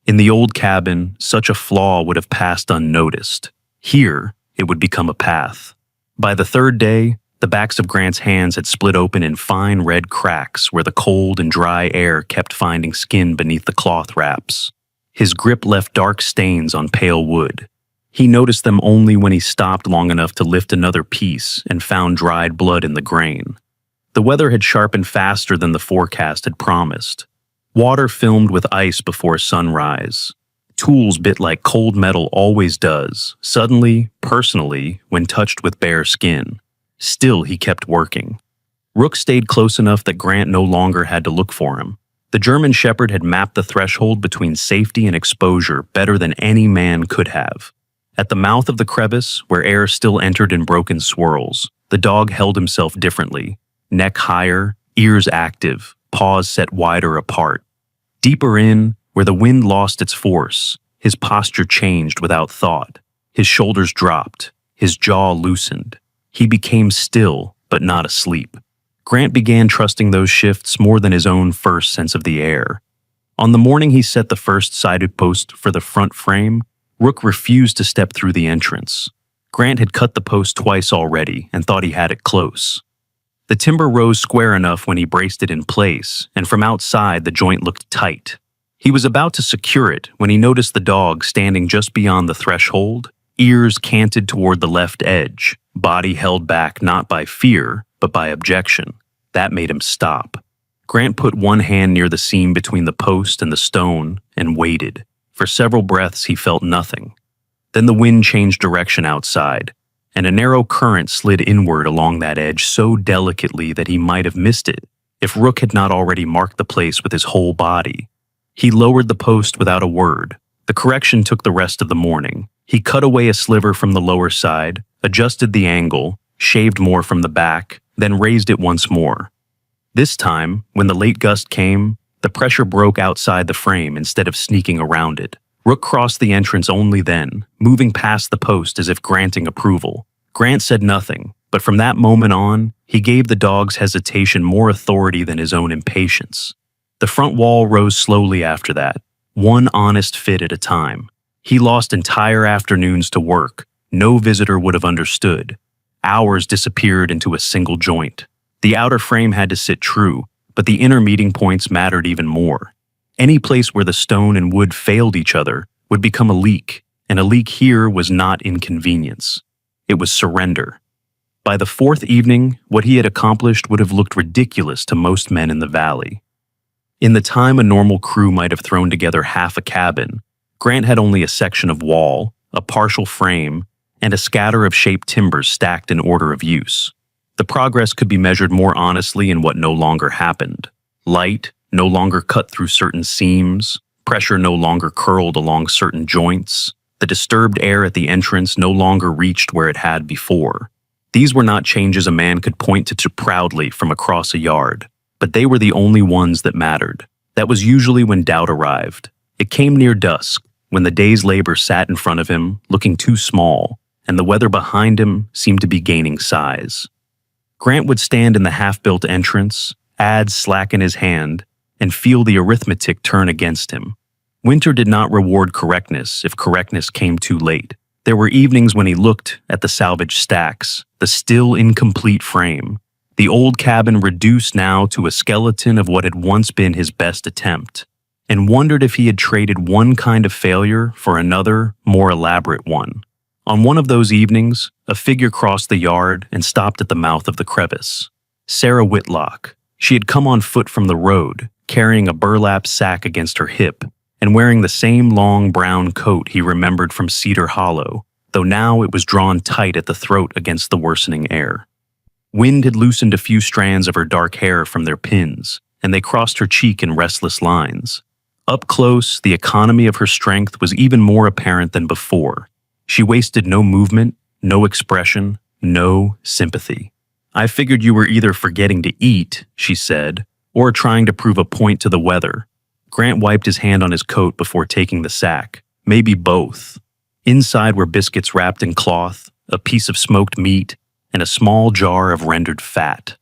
In the old cabin, such a flaw would have passed unnoticed. Here, it would become a path. By the 3rd day, the backs of Grant's hands had split open in fine red cracks where the cold and dry air kept finding skin beneath the cloth wraps. His grip left dark stains on pale wood. He noticed them only when he stopped long enough to lift another piece and found dried blood in the grain. The weather had sharpened faster than the forecast had promised. Water filmed with ice before sunrise. Tools bit like cold metal always does, suddenly, personally, when touched with bare skin. Still, he kept working. Rook stayed close enough that Grant no longer had to look for him. The German Shepherd had mapped the threshold between safety and exposure better than any man could have. At the mouth of the crevice, where air still entered in broken swirls, the dog held himself differently. Neck higher, ears active, paws set wider apart. Deeper in, where the wind lost its force, his posture changed without thought. His shoulders dropped, his jaw loosened. He became still, but not asleep. Grant began trusting those shifts more than his own first sense of the air. On the morning he set the first sided post for the front frame, Rook refused to step through the entrance. Grant had cut the post twice already and thought he had it close. The timber rose square enough when he braced it in place, and from outside the joint looked tight. He was about to secure it when he noticed the dog standing just beyond the threshold, ears canted toward the left edge, body held back not by fear, but by objection. That made him stop. Grant put one hand near the seam between the post and the stone and waited. For several breaths he felt nothing. Then the wind changed direction outside, and a narrow current slid inward along that edge so delicately that he might have missed it if Rook had not already marked the place with his whole body. He lowered the post without a word. The correction took the rest of the morning. He cut away a sliver from the lower side, adjusted the angle, shaved more from the back, then raised it once more. This time, when the late gust came, the pressure broke outside the frame instead of sneaking around it. Rook crossed the entrance only then, moving past the post as if granting approval. Grant said nothing, but from that moment on, he gave the dog's hesitation more authority than his own impatience. The front wall rose slowly after that, one honest fit at a time. He lost entire afternoons to work. No visitor would have understood. Hours disappeared into a single joint. The outer frame had to sit true, but the inner meeting points mattered even more. Any place where the stone and wood failed each other would become a leak, and a leak here was not inconvenience. It was surrender. By the 4th evening, what he had accomplished would have looked ridiculous to most men in the valley. In the time a normal crew might have thrown together half a cabin, Grant had only a section of wall, a partial frame, and a scatter of shaped timbers stacked in order of use. The progress could be measured more honestly in what no longer happened. Light no longer cut through certain seams, pressure no longer curled along certain joints, the disturbed air at the entrance no longer reached where it had before. These were not changes a man could point to proudly from across a yard, but they were the only ones that mattered. That was usually when doubt arrived. It came near dusk, when the day's labor sat in front of him, looking too small, and the weather behind him seemed to be gaining size. Grant would stand in the half-built entrance, adze slack in his hand, and feel the arithmetic turn against him. Winter did not reward correctness if correctness came too late. There were evenings when he looked at the salvage stacks, the still incomplete frame, the old cabin reduced now to a skeleton of what had once been his best attempt, and wondered if he had traded one kind of failure for another, more elaborate one. On one of those evenings, a figure crossed the yard and stopped at the mouth of the crevice. Sarah Whitlock. She had come on foot from the road, carrying a burlap sack against her hip, and wearing the same long brown coat he remembered from Cedar Hollow, though now it was drawn tight at the throat against the worsening air. Wind had loosened a few strands of her dark hair from their pins, and they crossed her cheek in restless lines. Up close, the economy of her strength was even more apparent than before. She wasted no movement, no expression, no sympathy. "I figured you were either forgetting to eat," she said, "or trying to prove a point to the weather." Grant wiped his hand on his coat before taking the sack. Maybe both. Inside were biscuits wrapped in cloth, a piece of smoked meat, and a small jar of rendered fat.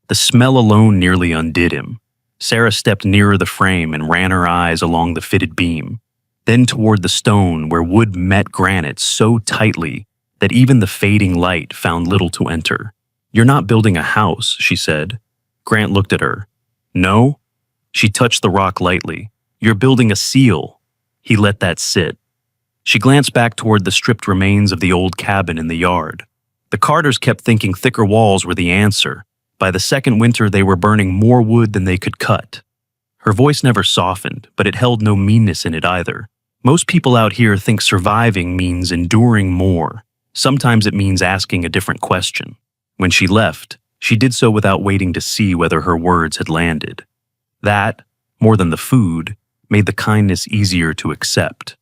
The smell alone nearly undid him. Sarah stepped nearer the frame and ran her eyes along the fitted beam, then toward the stone where wood met granite so tightly that even the fading light found little to enter. "You're not building a house," she said. Grant looked at her. "No?" She touched the rock lightly. "You're building a seal." He let that sit. She glanced back toward the stripped remains of the old cabin in the yard. The Carters kept thinking thicker walls were the answer. By the second winter, they were burning more wood than they could cut. Her voice never softened, but it held no meanness in it either. "Most people out here think surviving means enduring more. Sometimes it means asking a different question." When she left, she did so without waiting to see whether her words had landed. That, more than the food, made the kindness easier to accept.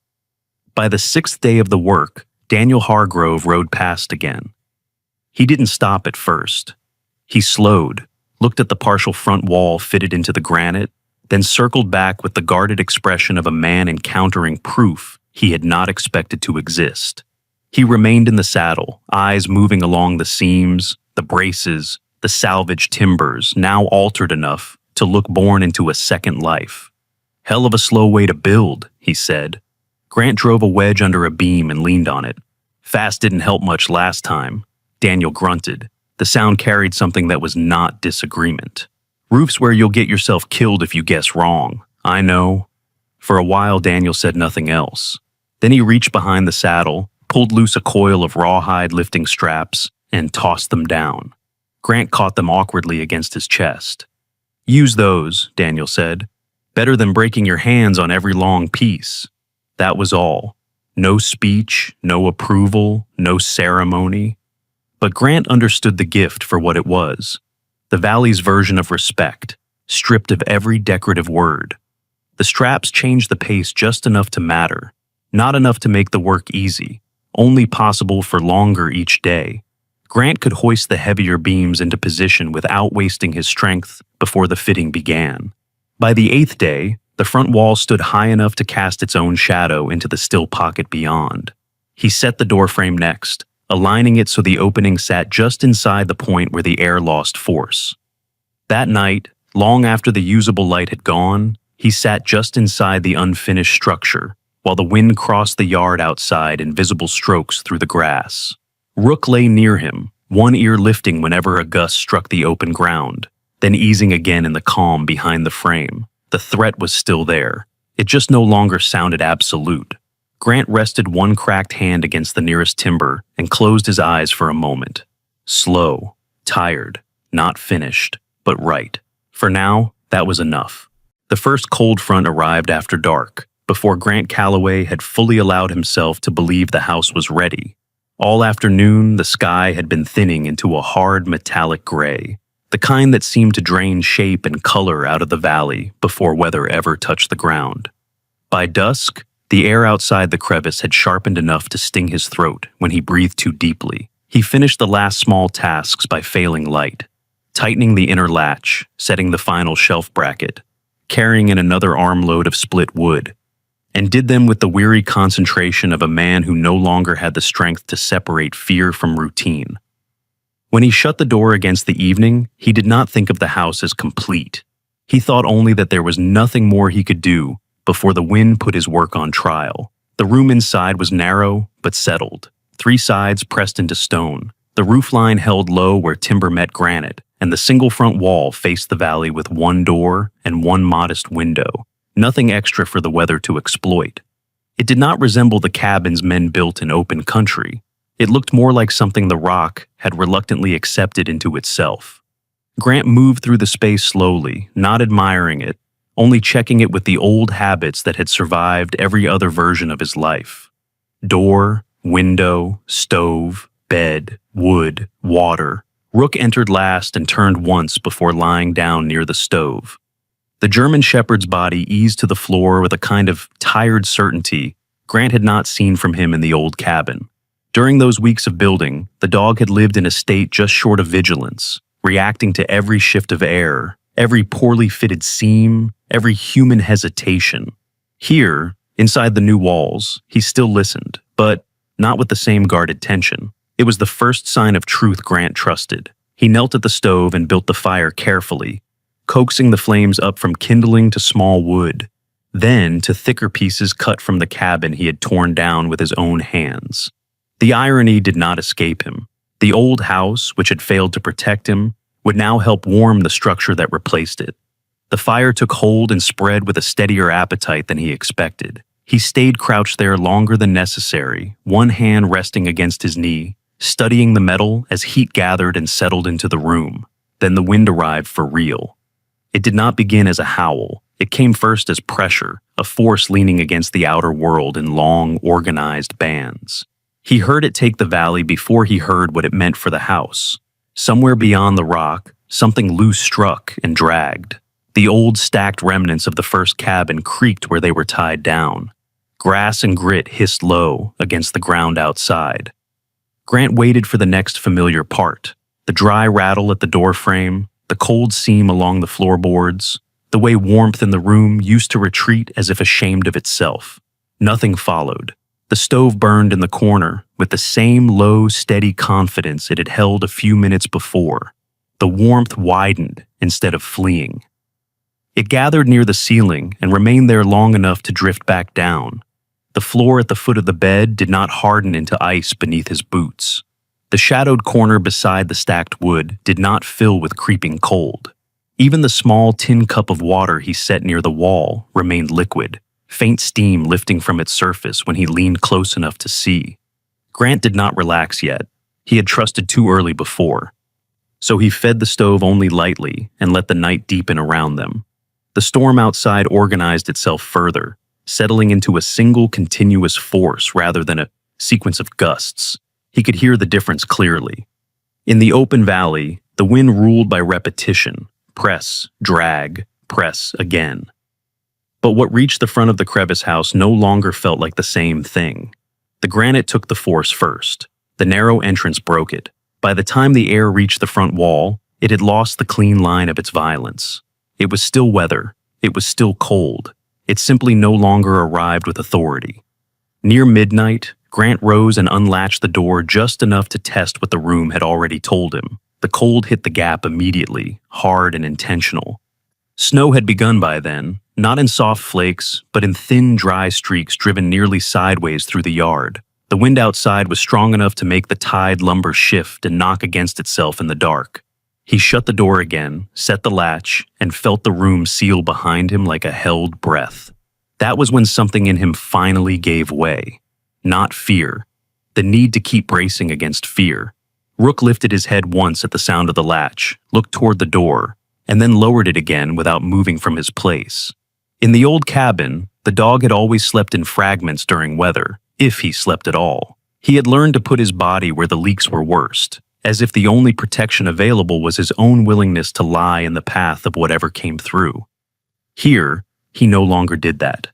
By the 6th day of the work, Daniel Hargrove rode past again. He didn't stop at first. He slowed, looked at the partial front wall fitted into the granite, then circled back with the guarded expression of a man encountering proof he had not expected to exist. He remained in the saddle, eyes moving along the seams, the braces, the salvaged timbers, now altered enough to look born into a second life. "Hell of a slow way to build," he said. Grant drove a wedge under a beam and leaned on it. "Fast didn't help much last time," Daniel grunted. The sound carried something that was not disagreement. "Roof's where you'll get yourself killed if you guess wrong. I know." For a while, Daniel said nothing else. Then he reached behind the saddle, pulled loose a coil of rawhide lifting straps, and tossed them down. Grant caught them awkwardly against his chest. "Use those," Daniel said. "Better than breaking your hands on every long piece." That was all. No speech, no approval, no ceremony. But Grant understood the gift for what it was. The valley's version of respect, stripped of every decorative word. The straps changed the pace just enough to matter, not enough to make the work easy, only possible for longer each day. Grant could hoist the heavier beams into position without wasting his strength before the fitting began. By the 8th day, the front wall stood high enough to cast its own shadow into the still pocket beyond. He set the doorframe next, aligning it so the opening sat just inside the point where the air lost force. That night, long after the usable light had gone, he sat just inside the unfinished structure, while the wind crossed the yard outside in visible strokes through the grass. Rook lay near him, one ear lifting whenever a gust struck the open ground, then easing again in the calm behind the frame. The threat was still there. It just no longer sounded absolute. Grant rested one cracked hand against the nearest timber and closed his eyes for a moment. Slow, tired, not finished, but right. For now, that was enough. The first cold front arrived after dark, before Grant Calloway had fully allowed himself to believe the house was ready. All afternoon, the sky had been thinning into a hard metallic gray, the kind that seemed to drain shape and color out of the valley before weather ever touched the ground. By dusk, the air outside the crevice had sharpened enough to sting his throat when he breathed too deeply. He finished the last small tasks by failing light, tightening the inner latch, setting the final shelf bracket, carrying in another armload of split wood, and did them with the weary concentration of a man who no longer had the strength to separate fear from routine. When he shut the door against the evening, he did not think of the house as complete. He thought only that there was nothing more he could do before the wind put his work on trial. The room inside was narrow but settled, 3 sides pressed into stone. The roofline held low where timber met granite, and the single front wall faced the valley with 1 door and 1 modest window, nothing extra for the weather to exploit. It did not resemble the cabins men built in open country. It looked more like something the rock had reluctantly accepted into itself. Grant moved through the space slowly, not admiring it, only checking it with the old habits that had survived every other version of his life. Door, window, stove, bed, wood, water. Rook entered last and turned once before lying down near the stove. The German shepherd's body eased to the floor with a kind of tired certainty Grant had not seen from him in the old cabin. During those weeks of building, the dog had lived in a state just short of vigilance, reacting to every shift of air, every poorly fitted seam, every human hesitation. Here, inside the new walls, he still listened, but not with the same guarded tension. It was the first sign of truth Grant trusted. He knelt at the stove and built the fire carefully, coaxing the flames up from kindling to small wood, then to thicker pieces cut from the cabin he had torn down with his own hands. The irony did not escape him. The old house, which had failed to protect him, would now help warm the structure that replaced it. The fire took hold and spread with a steadier appetite than he expected. He stayed crouched there longer than necessary, one hand resting against his knee, studying the metal as heat gathered and settled into the room. Then the wind arrived for real. It did not begin as a howl. It came first as pressure, a force leaning against the outer world in long, organized bands. He heard it take the valley before he heard what it meant for the house. Somewhere beyond the rock, something loose struck and dragged. The old stacked remnants of the first cabin creaked where they were tied down. Grass and grit hissed low against the ground outside. Grant waited for the next familiar part, the dry rattle at the door frame, the cold seam along the floorboards, the way warmth in the room used to retreat as if ashamed of itself. Nothing followed. The stove burned in the corner with the same low, steady confidence it had held a few minutes before. The warmth widened instead of fleeing. It gathered near the ceiling and remained there long enough to drift back down. The floor at the foot of the bed did not harden into ice beneath his boots. The shadowed corner beside the stacked wood did not fill with creeping cold. Even the small tin cup of water he set near the wall remained liquid, faint steam lifting from its surface when he leaned close enough to see. Grant did not relax yet. He had trusted too early before. So he fed the stove only lightly and let the night deepen around them. The storm outside organized itself further, settling into a single continuous force rather than a sequence of gusts. He could hear the difference clearly. In the open valley, the wind ruled by repetition, press, drag, press again. But what reached the front of the Crevice house no longer felt like the same thing. The granite took the force first. The narrow entrance broke it. By the time the air reached the front wall, it had lost the clean line of its violence. It was still weather. It was still cold. It simply no longer arrived with authority. Near midnight, Grant rose and unlatched the door just enough to test what the room had already told him. The cold hit the gap immediately, hard and intentional. Snow had begun by then, not in soft flakes, but in thin, dry streaks driven nearly sideways through the yard. The wind outside was strong enough to make the tied lumber shift and knock against itself in the dark. He shut the door again, set the latch, and felt the room seal behind him like a held breath. That was when something in him finally gave way. Not fear. The need to keep bracing against fear. Rook lifted his head once at the sound of the latch, looked toward the door, and then lowered it again without moving from his place. In the old cabin, the dog had always slept in fragments during weather, if he slept at all. He had learned to put his body where the leaks were worst, as if the only protection available was his own willingness to lie in the path of whatever came through. Here, he no longer did that.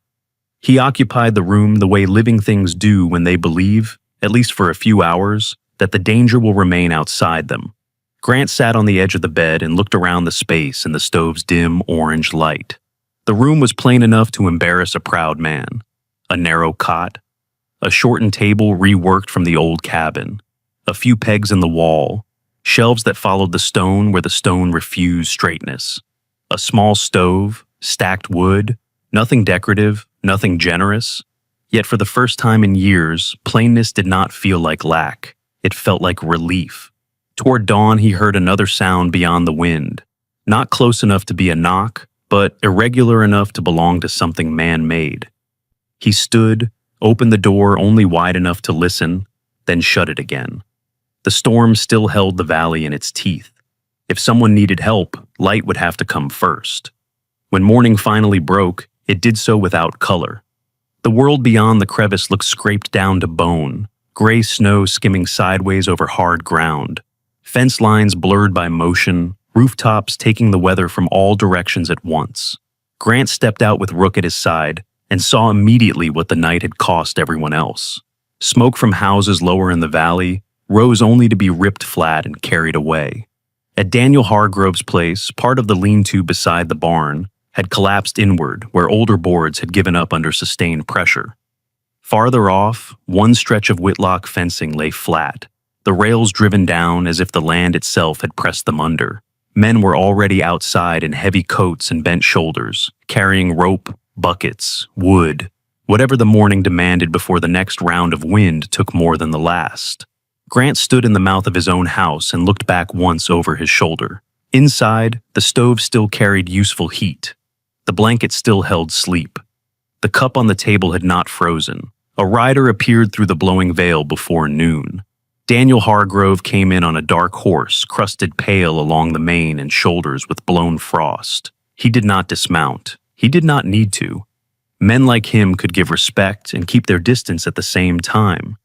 He occupied the room the way living things do when they believe, at least for a few hours, that the danger will remain outside them. Grant sat on the edge of the bed and looked around the space in the stove's dim orange light. The room was plain enough to embarrass a proud man. A narrow cot, a shortened table reworked from the old cabin, a few pegs in the wall, shelves that followed the stone where the stone refused straightness. A small stove, stacked wood, nothing decorative, nothing generous. Yet for the first time in years, plainness did not feel like lack. It felt like relief. Toward dawn, he heard another sound beyond the wind. Not close enough to be a knock, but irregular enough to belong to something man-made. He stood, opened the door only wide enough to listen, then shut it again. The storm still held the valley in its teeth. If someone needed help, light would have to come first. When morning finally broke, it did so without color. The world beyond the crevice looked scraped down to bone, gray snow skimming sideways over hard ground, fence lines blurred by motion, rooftops taking the weather from all directions at once. Grant stepped out with Rook at his side and saw immediately what the night had cost everyone else. Smoke from houses lower in the valley rose only to be ripped flat and carried away. At Daniel Hargrove's place, part of the lean-to beside the barn had collapsed inward where older boards had given up under sustained pressure. Farther off, one stretch of Whitlock fencing lay flat, the rails driven down as if the land itself had pressed them under. Men were already outside in heavy coats and bent shoulders, carrying rope, buckets, wood, whatever the morning demanded before the next round of wind took more than the last. Grant stood in the mouth of his own house and looked back once over his shoulder. Inside, the stove still carried useful heat. The blanket still held sleep. The cup on the table had not frozen. A rider appeared through the blowing veil before noon. Daniel Hargrove came in on a dark horse, crusted pale along the mane and shoulders with blown frost. He did not dismount. He did not need to. Men like him could give respect and keep their distance at the same time.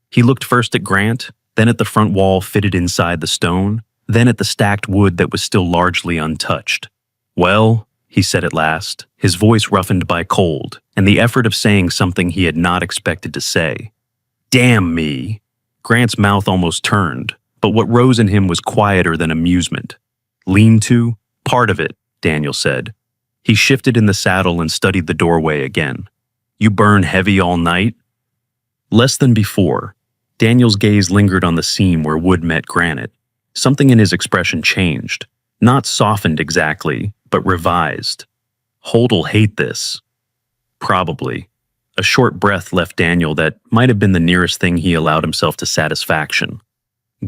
He looked first at Grant, then at the front wall fitted inside the stone, then at the stacked wood that was still largely untouched. "Well," he said at last, his voice roughened by cold and the effort of saying something he had not expected to say. "Damn me!" Grant's mouth almost turned, but what rose in him was quieter than amusement. "Lean-to? Part of it," Daniel said. He shifted in the saddle and studied the doorway again. "You burn heavy all night?" Less than before. Daniel's gaze lingered on the seam where wood met granite. Something in his expression changed. Not softened exactly, but revised. "Holt'll hate this." Probably. A short breath left Daniel that might have been the nearest thing he allowed himself to satisfaction.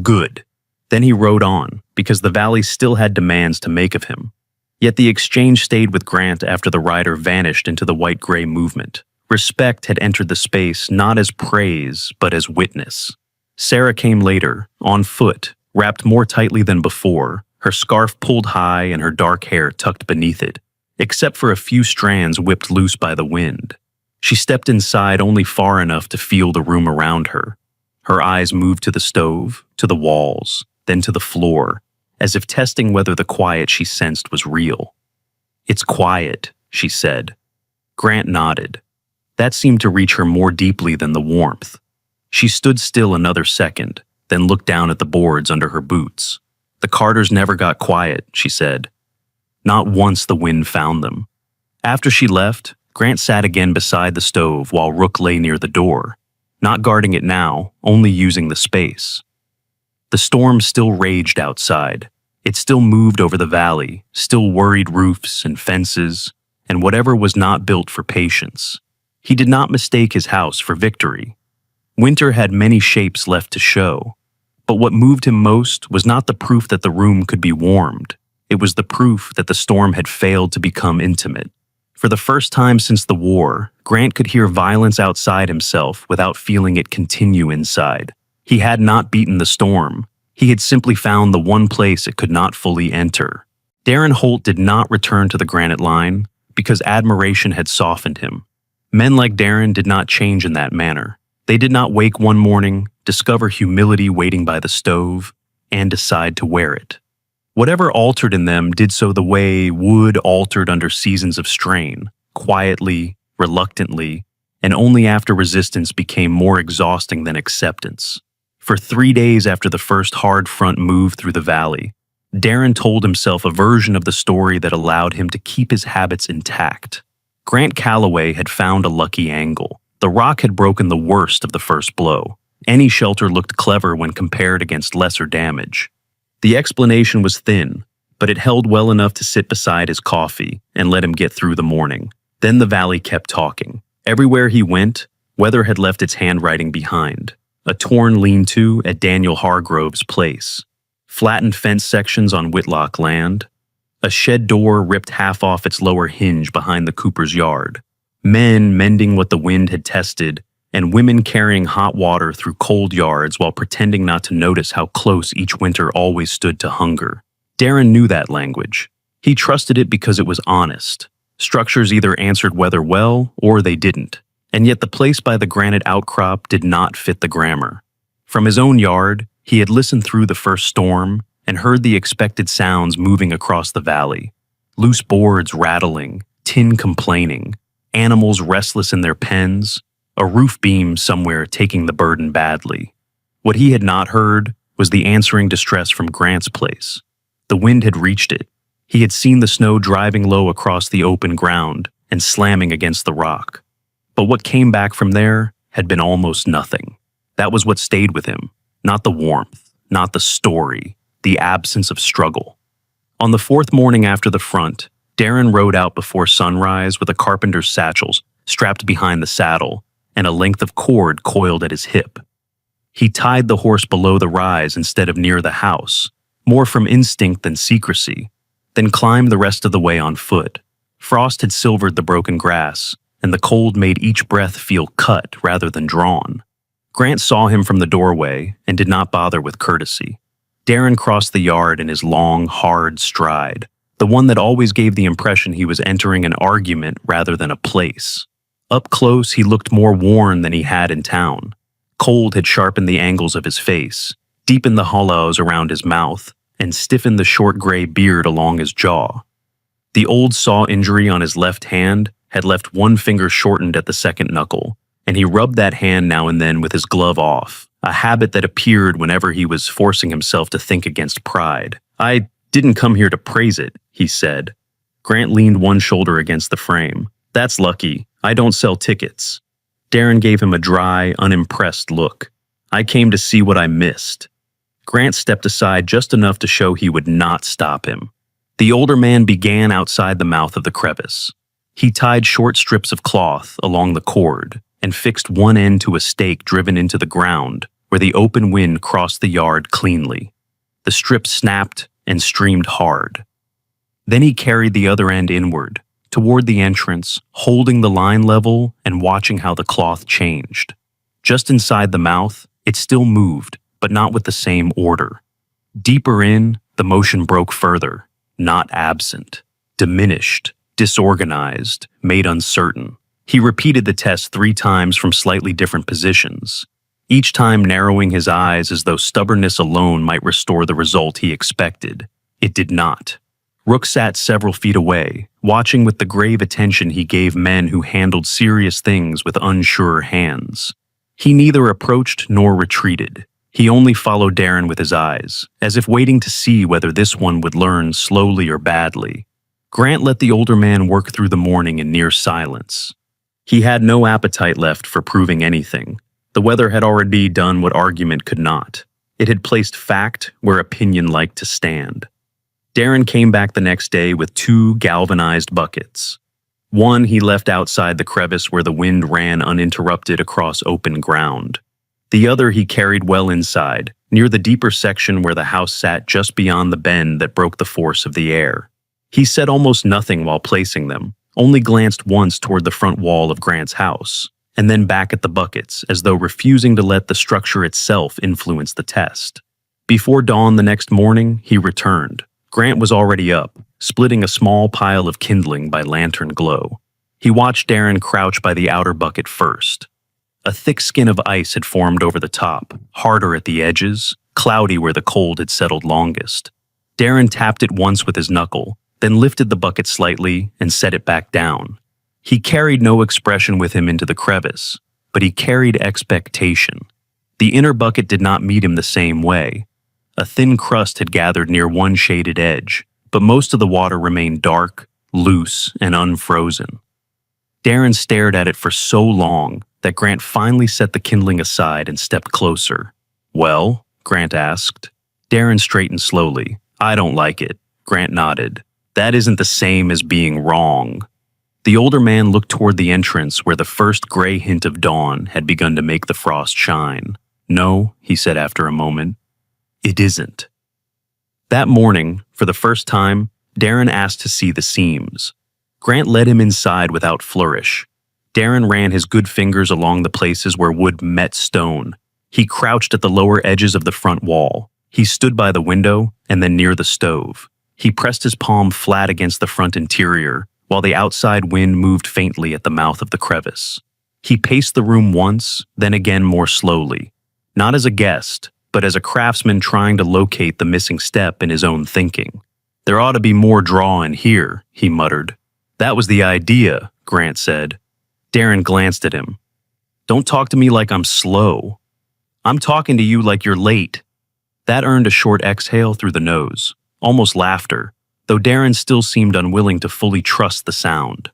Good. Then he rode on, because the valley still had demands to make of him. Yet the exchange stayed with Grant after the rider vanished into the white-gray movement. Respect had entered the space not as praise, but as witness. Sarah came later, on foot, wrapped more tightly than before, her scarf pulled high and her dark hair tucked beneath it, except for a few strands whipped loose by the wind. She stepped inside only far enough to feel the room around her. Her eyes moved to the stove, to the walls, then to the floor, as if testing whether the quiet she sensed was real. "It's quiet," she said. Grant nodded. That seemed to reach her more deeply than the warmth. She stood still another second, then looked down at the boards under her boots. "The Carters never got quiet," she said. Not once the wind found them. After she left, Grant sat again beside the stove while Rook lay near the door, not guarding it now, only using the space. The storm still raged outside. It still moved over the valley, still worried roofs and fences, and whatever was not built for patience. He did not mistake his house for victory. Winter had many shapes left to show, but what moved him most was not the proof that the room could be warmed. It was the proof that the storm had failed to become intimate. For the first time since the war, Grant could hear violence outside himself without feeling it continue inside. He had not beaten the storm. He had simply found the one place it could not fully enter. Darren Holt did not return to the granite line because admiration had softened him. Men like Darren did not change in that manner. They did not wake one morning, discover humility waiting by the stove, and decide to wear it. Whatever altered in them did so the way wood altered under seasons of strain, quietly, reluctantly, and only after resistance became more exhausting than acceptance. For 3 days after the first hard front moved through the valley, Darren told himself a version of the story that allowed him to keep his habits intact. Grant Calloway had found a lucky angle. The rock had broken the worst of the first blow. Any shelter looked clever when compared against lesser damage. The explanation was thin, but it held well enough to sit beside his coffee and let him get through the morning. Then the valley kept talking. Everywhere he went, weather had left its handwriting behind. A torn lean-to at Daniel Hargrove's place. Flattened fence sections on Whitlock land. A shed door ripped half off its lower hinge behind the Cooper's yard. Men mending what the wind had tested, and women carrying hot water through cold yards while pretending not to notice how close each winter always stood to hunger. Darren knew that language. He trusted it because it was honest. Structures either answered weather well or they didn't, and yet the place by the granite outcrop did not fit the grammar. From his own yard, he had listened through the first storm and heard the expected sounds moving across the valley. Loose boards rattling, tin complaining, animals restless in their pens, a roof beam somewhere taking the burden badly. What he had not heard was the answering distress from Grant's place. The wind had reached it. He had seen the snow driving low across the open ground and slamming against the rock. But what came back from there had been almost nothing. That was what stayed with him, not the warmth, not the story, the absence of struggle. On the fourth morning after the front, Darren rode out before sunrise with a carpenter's satchels strapped behind the saddle and a length of cord coiled at his hip. He tied the horse below the rise instead of near the house, more from instinct than secrecy, then climbed the rest of the way on foot. Frost had silvered the broken grass, and the cold made each breath feel cut rather than drawn. Grant saw him from the doorway and did not bother with courtesy. Darren crossed the yard in his long, hard stride, the one that always gave the impression he was entering an argument rather than a place. Up close, he looked more worn than he had in town. Cold had sharpened the angles of his face, deepened the hollows around his mouth, and stiffened the short gray beard along his jaw. The old saw injury on his left hand had left one finger shortened at the second knuckle, and he rubbed that hand now and then with his glove off, a habit that appeared whenever he was forcing himself to think against pride. "I didn't come here to praise it," he said. Grant leaned one shoulder against the frame. "That's lucky. I don't sell tickets." Darren gave him a dry, unimpressed look. "I came to see what I missed." Grant stepped aside just enough to show he would not stop him. The older man began outside the mouth of the crevice. He tied short strips of cloth along the cord and fixed one end to a stake driven into the ground where the open wind crossed the yard cleanly. The strip snapped and streamed hard. Then he carried the other end inward, toward the entrance, holding the line level and watching how the cloth changed. Just inside the mouth, it still moved, but not with the same order. Deeper in, the motion broke further, not absent, diminished, disorganized, made uncertain. He repeated the test 3 times from slightly different positions, each time narrowing his eyes as though stubbornness alone might restore the result he expected. It did not. Rook sat several feet away, watching with the grave attention he gave men who handled serious things with unsure hands. He neither approached nor retreated. He only followed Darren with his eyes, as if waiting to see whether this one would learn slowly or badly. Grant let the older man work through the morning in near silence. He had no appetite left for proving anything. The weather had already done what argument could not. It had placed fact where opinion liked to stand. Darren came back the next day with 2 galvanized buckets. One he left outside the crevice where the wind ran uninterrupted across open ground. The other he carried well inside, near the deeper section where the house sat just beyond the bend that broke the force of the air. He said almost nothing while placing them, only glanced once toward the front wall of Grant's house, and then back at the buckets, as though refusing to let the structure itself influence the test. Before dawn the next morning, he returned. Grant was already up, splitting a small pile of kindling by lantern glow. He watched Darren crouch by the outer bucket first. A thick skin of ice had formed over the top, harder at the edges, cloudy where the cold had settled longest. Darren tapped it once with his knuckle, then lifted the bucket slightly and set it back down. He carried no expression with him into the crevice, but he carried expectation. The inner bucket did not meet him the same way. A thin crust had gathered near one shaded edge, but most of the water remained dark, loose, and unfrozen. Darren stared at it for so long that Grant finally set the kindling aside and stepped closer. "Well?" Grant asked. Darren straightened slowly. "I don't like it." Grant nodded. "That isn't the same as being wrong." The older man looked toward the entrance where the first gray hint of dawn had begun to make the frost shine. "No," he said after a moment. "It isn't." That morning, for the first time, Darren asked to see the seams. Grant led him inside without flourish. Darren ran his good fingers along the places where wood met stone. He crouched at the lower edges of the front wall. He stood by the window and then near the stove. He pressed his palm flat against the front interior, while the outside wind moved faintly at the mouth of the crevice. He paced the room once, then again more slowly. Not as a guest, but as a craftsman trying to locate the missing step in his own thinking. "There ought to be more draw in here," he muttered. "That was the idea," Grant said. Darren glanced at him. "Don't talk to me like I'm slow. I'm talking to you like you're late." That earned a short exhale through the nose, almost laughter, though Darren still seemed unwilling to fully trust the sound.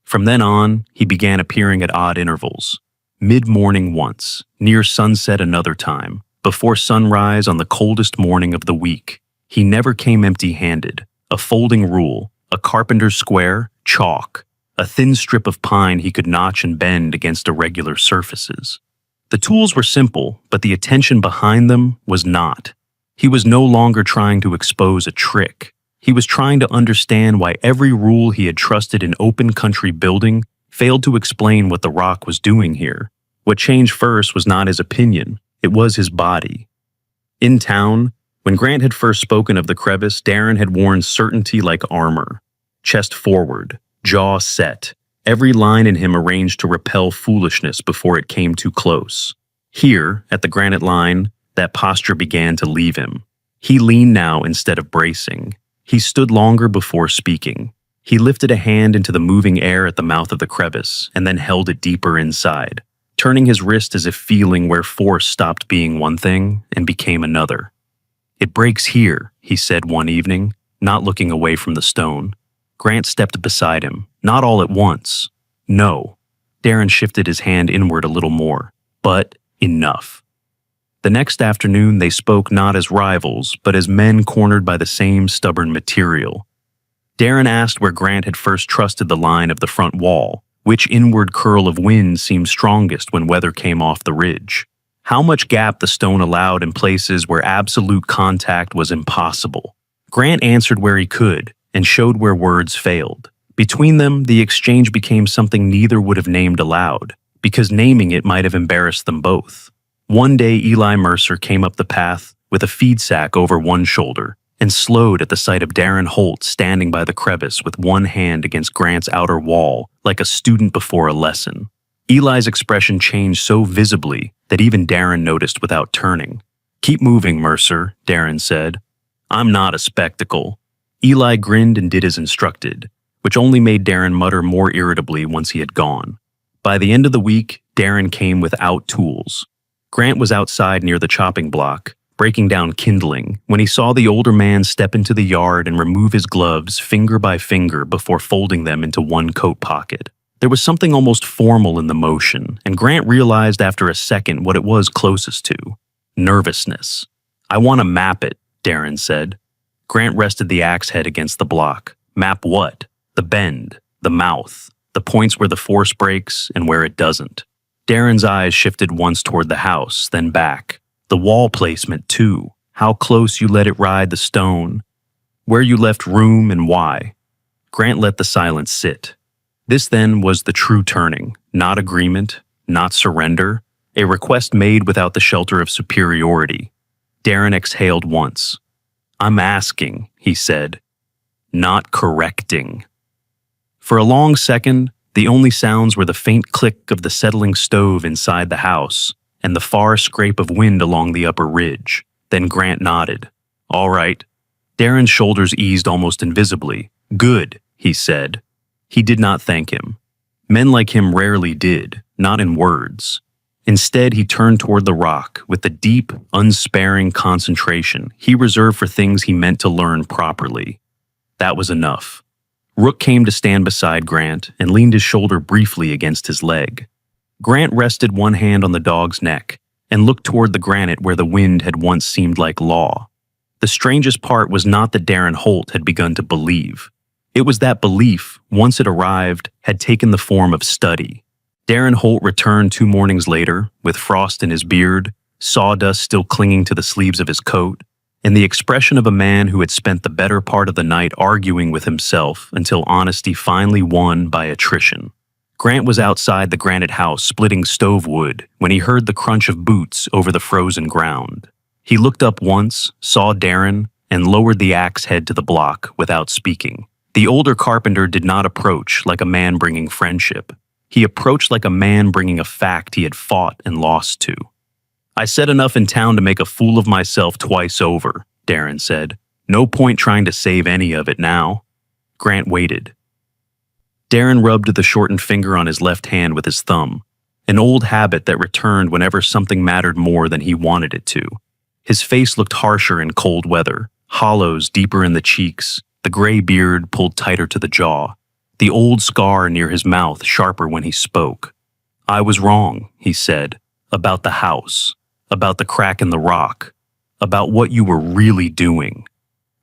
From then on, he began appearing at odd intervals. Mid-morning once, near sunset another time, before sunrise on the coldest morning of the week. He never came empty-handed. A folding rule, a carpenter's square, chalk, a thin strip of pine he could notch and bend against irregular surfaces. The tools were simple, but the attention behind them was not. He was no longer trying to expose a trick. He was trying to understand why every rule he had trusted in open country building failed to explain what the rock was doing here. What changed first was not his opinion, it was his body. In town, when Grant had first spoken of the crevice, Darren had worn certainty like armor. Chest forward, jaw set, every line in him arranged to repel foolishness before it came too close. Here, at the granite line, that posture began to leave him. He leaned now instead of bracing. He stood longer before speaking. He lifted a hand into the moving air at the mouth of the crevice and then held it deeper inside, turning his wrist as if feeling where force stopped being one thing and became another. "It breaks here," he said one evening, not looking away from the stone. Grant stepped beside him, not all at once. "No." Darren shifted his hand inward a little more. "But enough." The next afternoon they spoke not as rivals, but as men cornered by the same stubborn material. Darren asked where Grant had first trusted the line of the front wall, which inward curl of wind seemed strongest when weather came off the ridge. How much gap the stone allowed in places where absolute contact was impossible. Grant answered where he could, and showed where words failed. Between them, the exchange became something neither would have named aloud, because naming it might have embarrassed them both. One day Eli Mercer came up the path with a feed sack over one shoulder and slowed at the sight of Darren Holt standing by the crevice with one hand against Grant's outer wall like a student before a lesson. Eli's expression changed so visibly that even Darren noticed without turning. "Keep moving, Mercer," Darren said. "I'm not a spectacle." Eli grinned and did as instructed, which only made Darren mutter more irritably once he had gone. By the end of the week, Darren came without tools. Grant was outside near the chopping block, breaking down kindling, when he saw the older man step into the yard and remove his gloves finger by finger before folding them into one coat pocket. There was something almost formal in the motion, and Grant realized after a second what it was closest to: nervousness. "I want to map it," Darren said. Grant rested the axe head against the block. "Map what?" "The bend, the mouth, the points where the force breaks and where it doesn't." Darren's eyes shifted once toward the house, then back. "The wall placement, too. How close you let it ride the stone. Where you left room and why." Grant let the silence sit. This then was the true turning, not agreement, not surrender, a request made without the shelter of superiority. Darren exhaled once. "I'm asking," he said, "not correcting." For a long second, the only sounds were the faint click of the settling stove inside the house and the far scrape of wind along the upper ridge. Then Grant nodded. "All right." Darren's shoulders eased almost invisibly. "Good," he said. He did not thank him. Men like him rarely did, not in words. Instead, he turned toward the rock with the deep, unsparing concentration he reserved for things he meant to learn properly. That was enough. Rook came to stand beside Grant and leaned his shoulder briefly against his leg. Grant rested one hand on the dog's neck and looked toward the granite where the wind had once seemed like law. The strangest part was not that Darren Holt had begun to believe. It was that belief, once it arrived, had taken the form of study. Darren Holt returned 2 mornings later, with frost in his beard, sawdust still clinging to the sleeves of his coat, and the expression of a man who had spent the better part of the night arguing with himself until honesty finally won by attrition. Grant was outside the granite house splitting stove wood when he heard the crunch of boots over the frozen ground. He looked up once, saw Darren, and lowered the axe head to the block without speaking. The older carpenter did not approach like a man bringing friendship. He approached like a man bringing a fact he had fought and lost to. "I said enough in town to make a fool of myself twice over," Darren said. "No point trying to save any of it now." Grant waited. Darren rubbed the shortened finger on his left hand with his thumb, an old habit that returned whenever something mattered more than he wanted it to. His face looked harsher in cold weather, hollows deeper in the cheeks, the gray beard pulled tighter to the jaw, the old scar near his mouth sharper when he spoke. "I was wrong," he said, "about the house, about the crack in the rock, about what you were really doing."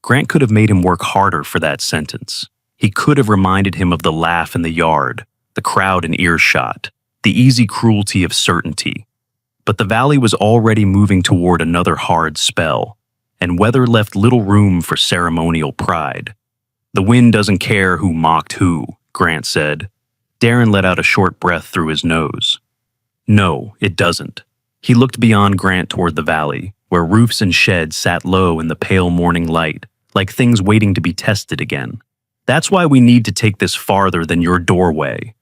Grant could have made him work harder for that sentence. He could have reminded him of the laugh in the yard, the crowd in earshot, the easy cruelty of certainty. But the valley was already moving toward another hard spell, and weather left little room for ceremonial pride. "The wind doesn't care who mocked who," Grant said. Darren let out a short breath through his nose. "No, it doesn't." He looked beyond Grant toward the valley, where roofs and sheds sat low in the pale morning light, like things waiting to be tested again. "That's why we need to take this farther than your doorway."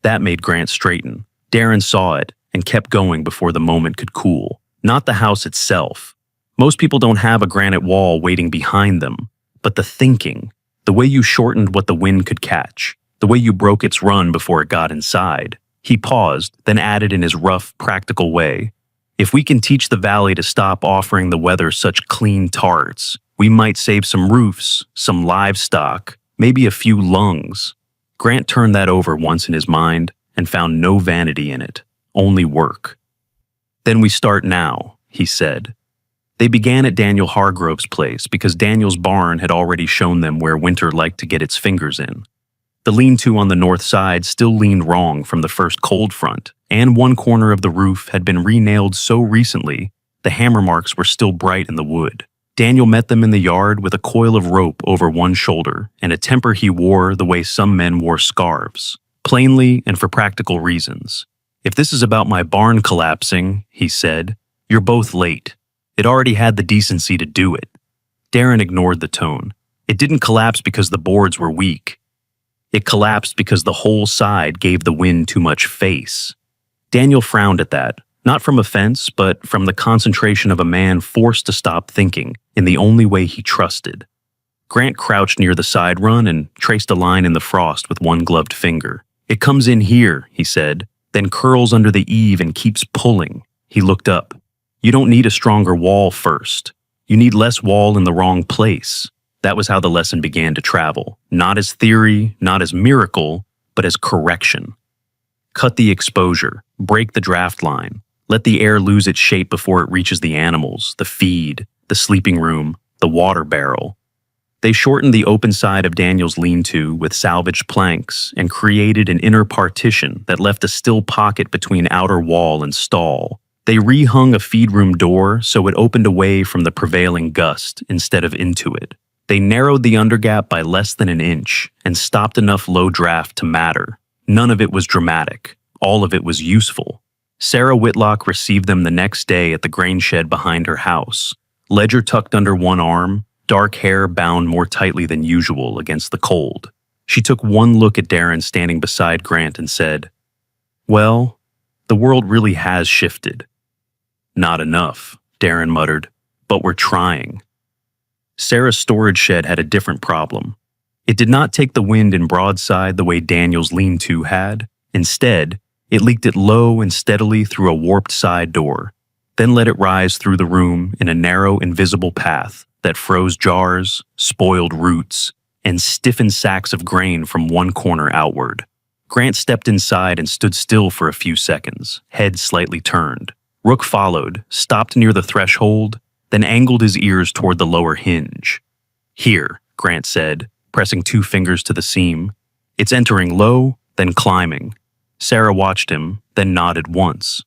That made Grant straighten. Darren saw it and kept going before the moment could cool. Not the house itself. Most people don't have a granite wall waiting behind them, but the thinking, the way you shortened what the wind could catch, the way you broke its run before it got inside. He paused, then added in his rough, practical way, "If we can teach the valley to stop offering the weather such clean tarts, we might save some roofs, some livestock, maybe a few lungs." Grant turned that over once in his mind and found no vanity in it, only work. "Then we start now," he said. They began at Daniel Hargrove's place because Daniel's barn had already shown them where winter liked to get its fingers in. The lean-to on the north side still leaned wrong from the first cold front, and one corner of the roof had been re-nailed so recently the hammer marks were still bright in the wood. Daniel met them in the yard with a coil of rope over one shoulder and a temper he wore the way some men wore scarves, plainly and for practical reasons. "If this is about my barn collapsing," he said, "you're both late. It already had the decency to do it." Darren ignored the tone. "It didn't collapse because the boards were weak. It collapsed because the whole side gave the wind too much face." Daniel frowned at that, not from offense, but from the concentration of a man forced to stop thinking in the only way he trusted. Grant crouched near the side run and traced a line in the frost with one gloved finger. "It comes in here," he said, "then curls under the eave and keeps pulling." He looked up. "You don't need a stronger wall first. You need less wall in the wrong place." That was how the lesson began to travel, not as theory, not as miracle, but as correction. Cut the exposure, break the draft line, let the air lose its shape before it reaches the animals, the feed, the sleeping room, the water barrel. They shortened the open side of Daniel's lean-to with salvaged planks and created an inner partition that left a still pocket between outer wall and stall. They rehung a feed room door so it opened away from the prevailing gust instead of into it. They narrowed the undergap by less than an inch and stopped enough low draft to matter. None of it was dramatic. All of it was useful. Sarah Whitlock received them the next day at the grain shed behind her house, ledger tucked under one arm, dark hair bound more tightly than usual against the cold. She took one look at Darren standing beside Grant and said, "Well, the world really has shifted." "Not enough," Darren muttered, "but we're trying." Sarah's storage shed had a different problem. It did not take the wind in broadside the way Daniel's lean-to had. Instead, It leaked it low and steadily through a warped side door, then let it rise through the room in a narrow, invisible path that froze jars, spoiled roots, and stiffened sacks of grain from one corner outward. Grant stepped inside and stood still for a few seconds, head slightly turned. Rook followed, stopped near the threshold, then angled his ears toward the lower hinge. "Here," Grant said, pressing 2 fingers to the seam. "It's entering low, then climbing." Sarah watched him, then nodded once.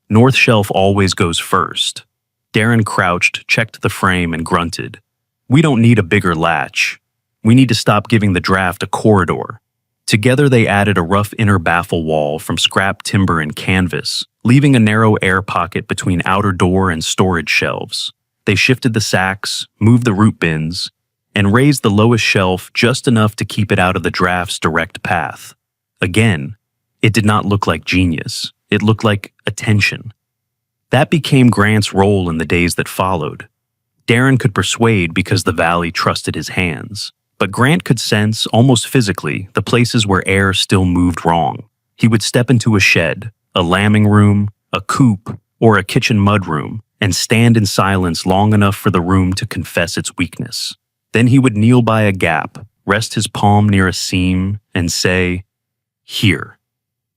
"North shelf always goes first." Darren crouched, checked the frame, and grunted. "We don't need a bigger latch. We need to stop giving the draft a corridor." Together they added a rough inner baffle wall from scrap timber and canvas, leaving a narrow air pocket between outer door and storage shelves. They shifted the sacks, moved the root bins, and raised the lowest shelf just enough to keep it out of the draft's direct path. Again, it did not look like genius. It looked like attention. That became Grant's role in the days that followed. Darren could persuade because the valley trusted his hands. But Grant could sense, almost physically, the places where air still moved wrong. He would step into a shed, a lambing room, a coop, or a kitchen mudroom, and stand in silence long enough for the room to confess its weakness. Then he would kneel by a gap, rest his palm near a seam, and say, "Here."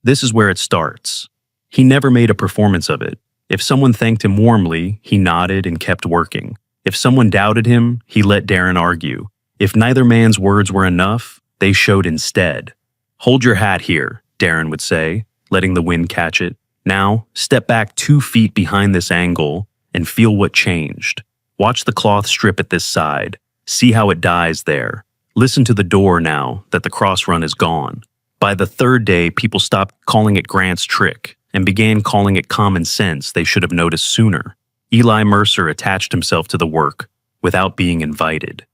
This is where it starts. He never made a performance of it. If someone thanked him warmly, he nodded and kept working. If someone doubted him, he let Darren argue. If neither man's words were enough, they showed instead. "Hold your hat here," Darren would say, letting the wind catch it. "Now, step back 2 feet behind this angle and feel what changed. Watch the cloth strip at this side. See how it dies there. Listen to the door now that the cross run is gone." By the 3rd day, people stopped calling it Grant's trick and began calling it common sense they should have noticed sooner. Eli Mercer attached himself to the work without being invited.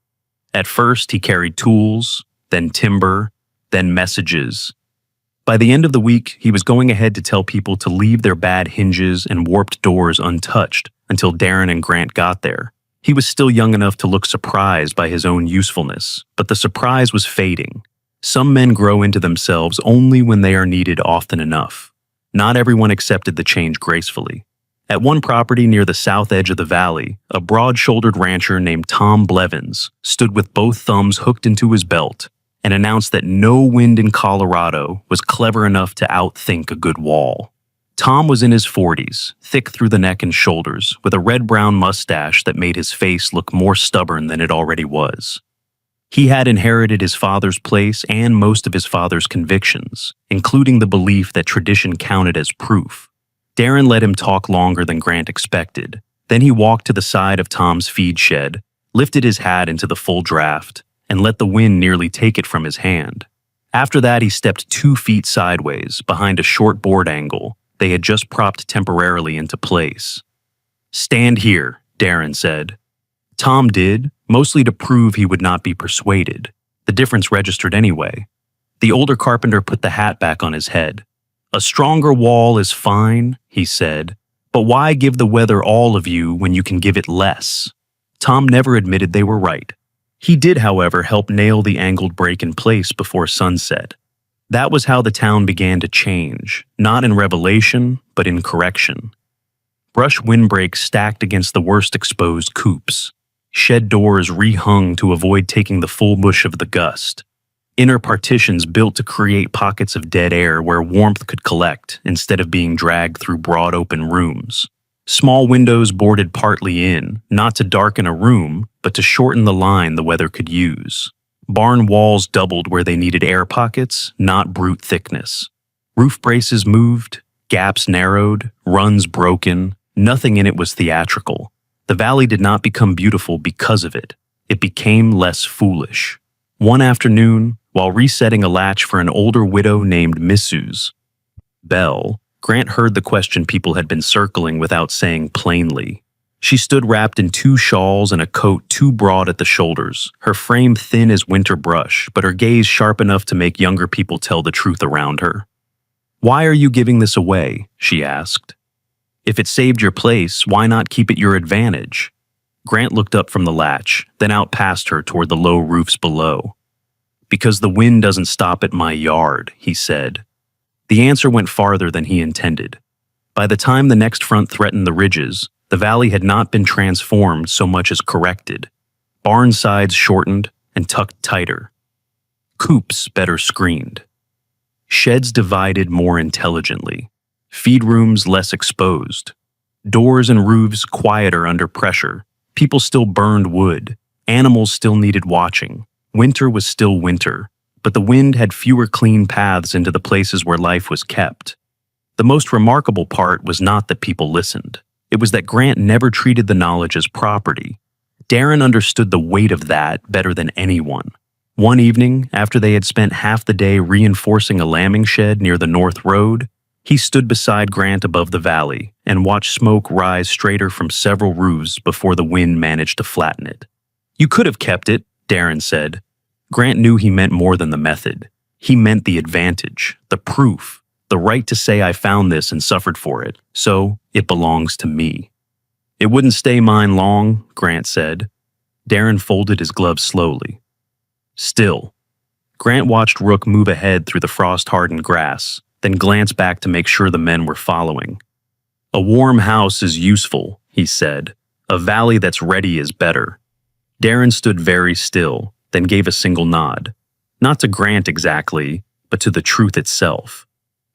At first, he carried tools, then timber, then messages. By the end of the week, he was going ahead to tell people to leave their bad hinges and warped doors untouched until Darren and Grant got there. He was still young enough to look surprised by his own usefulness, but the surprise was fading. Some men grow into themselves only when they are needed often enough. Not everyone accepted the change gracefully. At one property near the south edge of the valley, a broad-shouldered rancher named Tom Blevins stood with both thumbs hooked into his belt and announced that no wind in Colorado was clever enough to outthink a good wall. Tom was in his 40s, thick through the neck and shoulders, with a red-brown mustache that made his face look more stubborn than it already was. He had inherited his father's place and most of his father's convictions, including the belief that tradition counted as proof. Darren let him talk longer than Grant expected. Then he walked to the side of Tom's feed shed, lifted his hat into the full draft, and let the wind nearly take it from his hand. After that, he stepped 2 feet sideways behind a short board angle they had just propped temporarily into place. "Stand here," Darren said. Tom did, mostly to prove he would not be persuaded. The difference registered anyway. The older carpenter put the hat back on his head. "A stronger wall is fine," he said, "but why give the weather all of you when you can give it less?" Tom never admitted they were right. He did, however, help nail the angled break in place before sunset. That was how the town began to change, not in revelation, but in correction. Brush windbreaks stacked against the worst exposed coops. Shed doors rehung to avoid taking the full push of the gust. Inner partitions built to create pockets of dead air where warmth could collect instead of being dragged through broad open rooms. Small windows boarded partly in, not to darken a room, but to shorten the line the weather could use. Barn walls doubled where they needed air pockets, not brute thickness. Roof braces moved, gaps narrowed, runs broken. Nothing in it was theatrical. The valley did not become beautiful because of it. It became less foolish. One afternoon, while resetting a latch for an older widow named Mrs. Bell, Grant heard the question people had been circling without saying plainly. She stood wrapped in 2 shawls and a coat too broad at the shoulders, her frame thin as winter brush, but her gaze sharp enough to make younger people tell the truth around her. "Why are you giving this away?" she asked. "If it saved your place, why not keep it your advantage?" Grant looked up from the latch, then out past her toward the low roofs below. "Because the wind doesn't stop at my yard," he said. The answer went farther than he intended. By the time the next front threatened the ridges, the valley had not been transformed so much as corrected. Barn sides shortened and tucked tighter. Coops better screened. Sheds divided more intelligently. Feed rooms less exposed. Doors and roofs quieter under pressure. People still burned wood. Animals still needed watching. Winter was still winter, but the wind had fewer clean paths into the places where life was kept. The most remarkable part was not that people listened. It was that Grant never treated the knowledge as property. Darren understood the weight of that better than anyone. One evening, after they had spent half the day reinforcing a lambing shed near the North Road, he stood beside Grant above the valley and watched smoke rise straighter from several roofs before the wind managed to flatten it. "You could have kept it," Darren said. Grant knew he meant more than the method. He meant the advantage, the proof, the right to say I found this and suffered for it, so it belongs to me. "It wouldn't stay mine long," Grant said. Darren folded his gloves slowly. Still, Grant watched Rook move ahead through the frost-hardened grass, then glanced back to make sure the men were following. "A warm house is useful," he said. "A valley that's ready is better." Darren stood very still, then gave a single nod. Not to Grant exactly, but to the truth itself.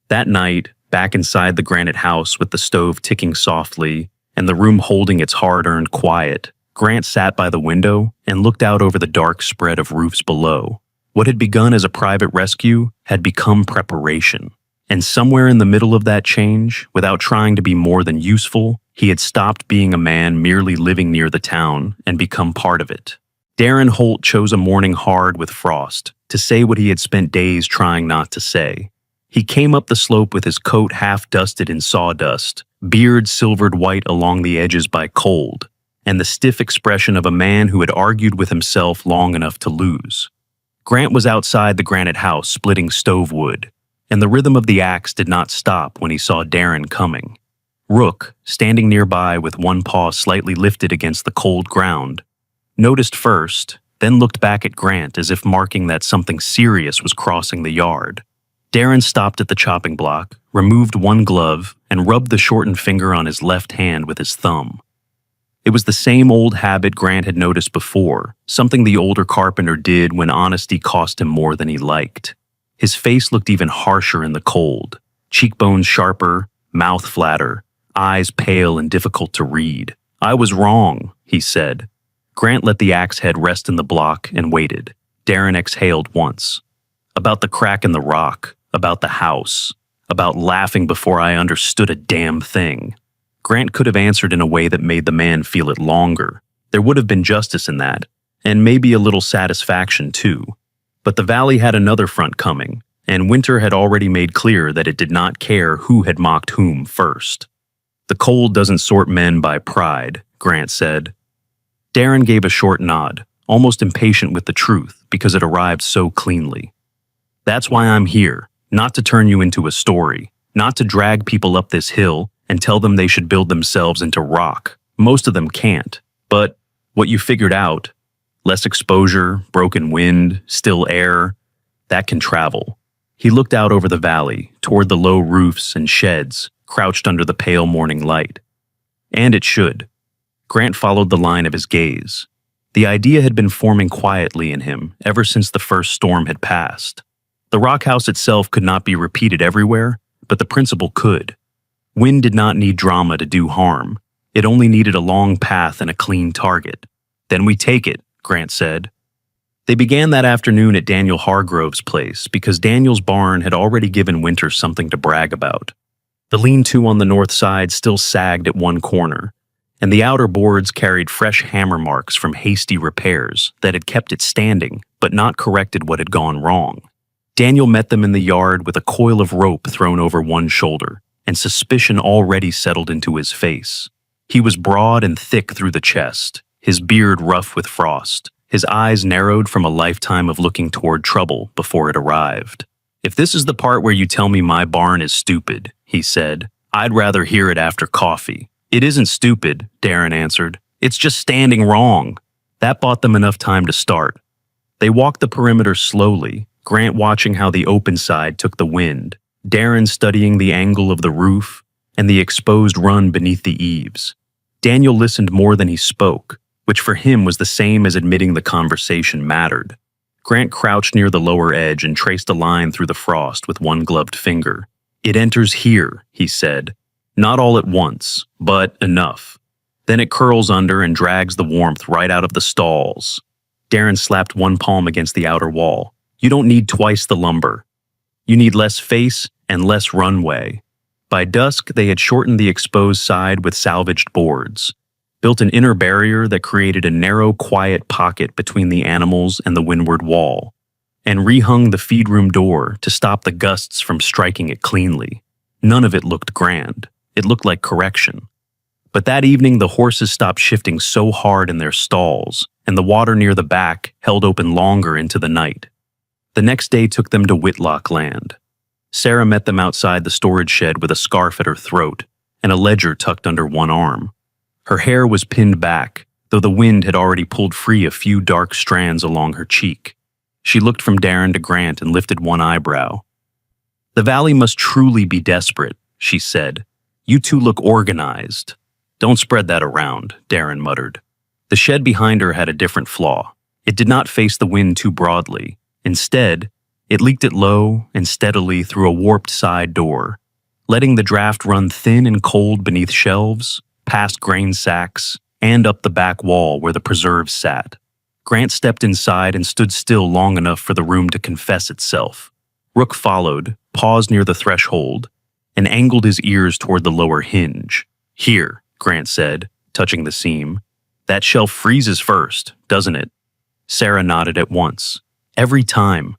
That night, back inside the granite house with the stove ticking softly and the room holding its hard-earned quiet, Grant sat by the window and looked out over the dark spread of roofs below. What had begun as a private rescue had become preparation. And somewhere in the middle of that change, without trying to be more than useful, he had stopped being a man merely living near the town and become part of it. Darren Holt chose a morning hard with frost to say what he had spent days trying not to say. He came up the slope with his coat half dusted in sawdust, beard silvered white along the edges by cold, and the stiff expression of a man who had argued with himself long enough to lose. Grant was outside the granite house splitting stove wood, and the rhythm of the axe did not stop when he saw Darren coming. Rook, standing nearby with one paw slightly lifted against the cold ground, noticed first, then looked back at Grant as if marking that something serious was crossing the yard. Darren stopped at the chopping block, removed one glove, and rubbed the shortened finger on his left hand with his thumb. It was the same old habit Grant had noticed before, something the older carpenter did when honesty cost him more than he liked. His face looked even harsher in the cold, cheekbones sharper, mouth flatter, eyes pale and difficult to read. "I was wrong," he said. Grant let the axe head rest in the block and waited. Darren exhaled once. "About the crack in the rock, about the house, about laughing before I understood a damn thing." Grant could have answered in a way that made the man feel it longer. There would have been justice in that, and maybe a little satisfaction too. But the valley had another front coming, and winter had already made clear that it did not care who had mocked whom first. "The cold doesn't sort men by pride," Grant said. Darren gave a short nod, almost impatient with the truth because it arrived so cleanly. "That's why I'm here, not to turn you into a story, not to drag people up this hill and tell them they should build themselves into rock. Most of them can't. But what you figured out, less exposure, broken wind, still air, that can travel." He looked out over the valley, toward the low roofs and sheds, crouched under the pale morning light. And it should. Grant followed the line of his gaze. The idea had been forming quietly in him ever since the first storm had passed. The rock house itself could not be repeated everywhere, but the principle could. Wind did not need drama to do harm. It only needed a long path and a clean target. "Then we take it," Grant said. They began that afternoon at Daniel Hargrove's place because Daniel's barn had already given Winter something to brag about. The lean-to on the north side still sagged at one corner, and the outer boards carried fresh hammer marks from hasty repairs that had kept it standing but not corrected what had gone wrong. Daniel met them in the yard with a coil of rope thrown over one shoulder, and suspicion already settled into his face. He was broad and thick through the chest, his beard rough with frost, his eyes narrowed from a lifetime of looking toward trouble before it arrived. "If this is the part where you tell me my barn is stupid," he said, "I'd rather hear it after coffee." "It isn't stupid," Darren answered. "It's just standing wrong." That bought them enough time to start. They walked the perimeter slowly, Grant watching how the open side took the wind, Darren studying the angle of the roof and the exposed run beneath the eaves. Daniel listened more than he spoke, which for him was the same as admitting the conversation mattered. Grant crouched near the lower edge and traced a line through the frost with one gloved finger. "It enters here," he said. "Not all at once, but enough. Then it curls under and drags the warmth right out of the stalls." Darren slapped one palm against the outer wall. "You don't need twice the lumber. You need less face and less runway." By dusk, they had shortened the exposed side with salvaged boards, built an inner barrier that created a narrow, quiet pocket between the animals and the windward wall, and rehung the feed room door to stop the gusts from striking it cleanly. None of it looked grand. It looked like correction. But that evening, the horses stopped shifting so hard in their stalls, and the water near the back held open longer into the night. The next day took them to Whitlock land. Sarah met them outside the storage shed with a scarf at her throat and a ledger tucked under one arm. Her hair was pinned back, though the wind had already pulled free a few dark strands along her cheek. She looked from Darren to Grant and lifted one eyebrow. "The valley must truly be desperate," she said. "You two look organized." "Don't spread that around," Darren muttered. The shed behind her had a different flaw. It did not face the wind too broadly. Instead, it leaked it low and steadily through a warped side door, letting the draft run thin and cold beneath shelves, past grain sacks, and up the back wall where the preserves sat. Grant stepped inside and stood still long enough for the room to confess itself. Rook followed, paused near the threshold, and angled his ears toward the lower hinge. "Here," Grant said, touching the seam. "That shelf freezes first, doesn't it?" Sarah nodded at once. Every time.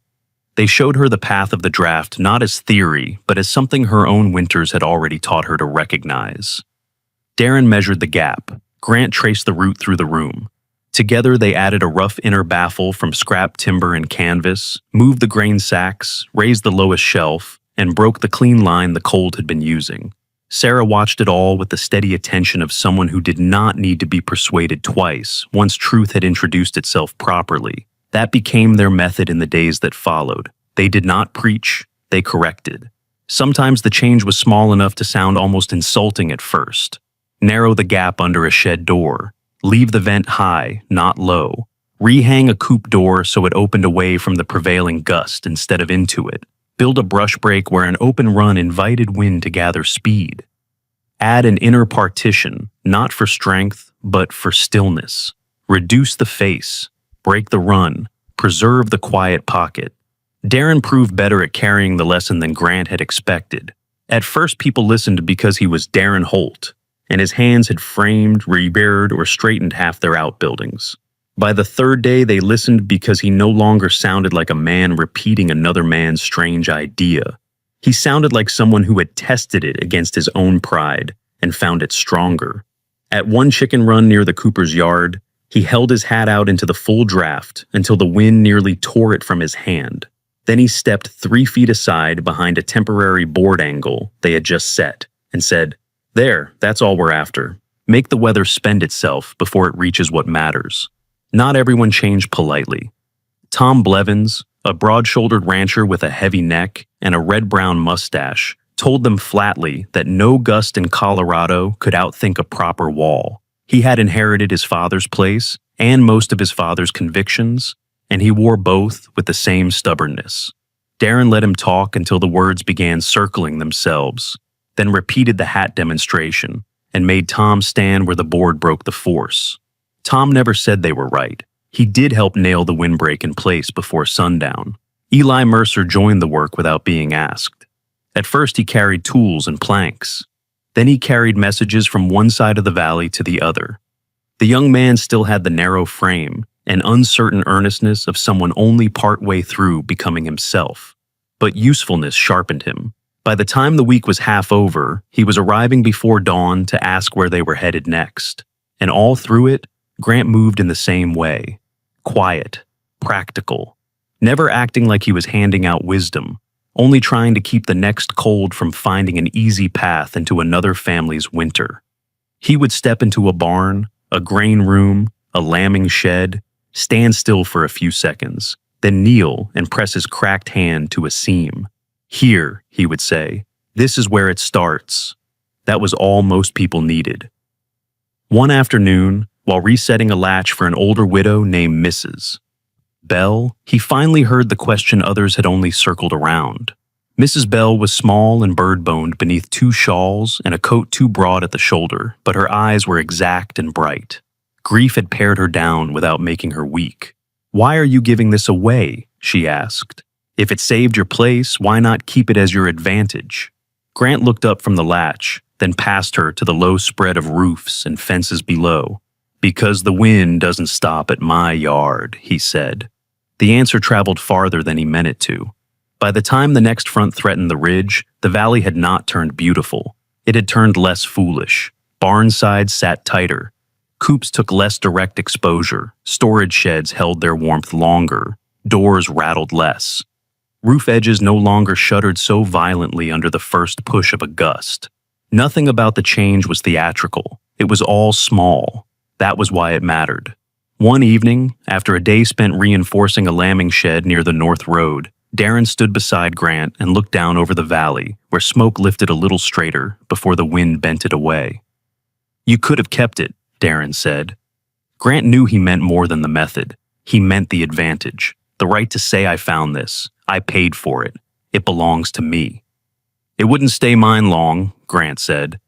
They showed her the path of the draft not as theory, but as something her own winters had already taught her to recognize. Darren measured the gap. Grant traced the route through the room. Together they added a rough inner baffle from scrap timber and canvas, moved the grain sacks, raised the lowest shelf, and broke the clean line the cold had been using. Sarah watched it all with the steady attention of someone who did not need to be persuaded twice once truth had introduced itself properly. That became their method in the days that followed. They did not preach, they corrected. Sometimes the change was small enough to sound almost insulting at first. Narrow the gap under a shed door. Leave the vent high, not low. Rehang a coupe door so it opened away from the prevailing gust instead of into it. Build a brush break where an open run invited wind to gather speed. Add an inner partition, not for strength, but for stillness. Reduce the face. Break the run. Preserve the quiet pocket. Darren proved better at carrying the lesson than Grant had expected. At first, people listened because he was Darren Holt, and his hands had framed, rebared, or straightened half their outbuildings. By the third day, they listened because he no longer sounded like a man repeating another man's strange idea. He sounded like someone who had tested it against his own pride and found it stronger. At one chicken run near the Cooper's yard, he held his hat out into the full draft until the wind nearly tore it from his hand. Then he stepped 3 feet aside behind a temporary board angle they had just set and said, "There, that's all we're after. Make the weather spend itself before it reaches what matters." Not everyone changed politely. Tom Blevins, a broad-shouldered rancher with a heavy neck and a red-brown mustache, told them flatly that no gust in Colorado could outthink a proper wall. He had inherited his father's place and most of his father's convictions, and he wore both with the same stubbornness. Darren let him talk until the words began circling themselves, then repeated the hat demonstration and made Tom stand where the board broke the force. Tom never said they were right. He did help nail the windbreak in place before sundown. Eli Mercer joined the work without being asked. At first he carried tools and planks. Then he carried messages from one side of the valley to the other. The young man still had the narrow frame and uncertain earnestness of someone only partway through becoming himself. But usefulness sharpened him. By the time the week was half over, he was arriving before dawn to ask where they were headed next. And all through it, Grant moved in the same way. Quiet, practical, never acting like he was handing out wisdom, only trying to keep the next cold from finding an easy path into another family's winter. He would step into a barn, a grain room, a lambing shed, stand still for a few seconds, then kneel and press his cracked hand to a seam. Here, he would say, this is where it starts. That was all most people needed. One afternoon, while resetting a latch for an older widow named Mrs. Bell, he finally heard the question others had only circled around. Mrs. Bell was small and bird-boned beneath 2 shawls and a coat too broad at the shoulder, but her eyes were exact and bright. Grief had pared her down without making her weak. "Why are you giving this away?" she asked. "If it saved your place, why not keep it as your advantage?" Grant looked up from the latch, then past her to the low spread of roofs and fences below. "Because the wind doesn't stop at my yard," he said. The answer traveled farther than he meant it to. By the time the next front threatened the ridge, the valley had not turned beautiful. It had turned less foolish. Barn sides sat tighter. Coops took less direct exposure. Storage sheds held their warmth longer. Doors rattled less. Roof edges no longer shuddered so violently under the first push of a gust. Nothing about the change was theatrical. It was all small. That was why it mattered. One evening, after a day spent reinforcing a lambing shed near the North Road, Darren stood beside Grant and looked down over the valley, where smoke lifted a little straighter before the wind bent it away. "You could have kept it," Darren said. Grant knew he meant more than the method. He meant the advantage. The right to say, "I found this. I paid for it. It belongs to me." "It wouldn't stay mine long," Grant said.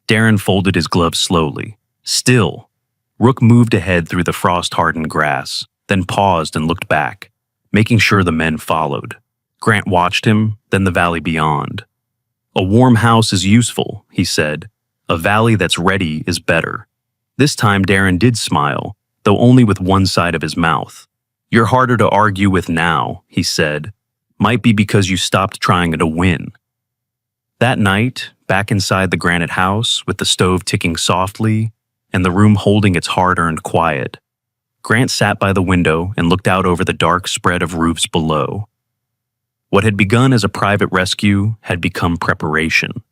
Darren folded his gloves slowly. "Still." Rook moved ahead through the frost-hardened grass, then paused and looked back, making sure the men followed. Grant watched him, then the valley beyond. "A warm house is useful," he said. "A valley that's ready is better." This time Darren did smile, though only with one side of his mouth. "You're harder to argue with now," he said. "Might be because you stopped trying to win." That night, back inside the granite house, with the stove ticking softly and the room holding its hard-earned quiet, Grant sat by the window and looked out over the dark spread of roofs below. What had begun as a private rescue had become preparation.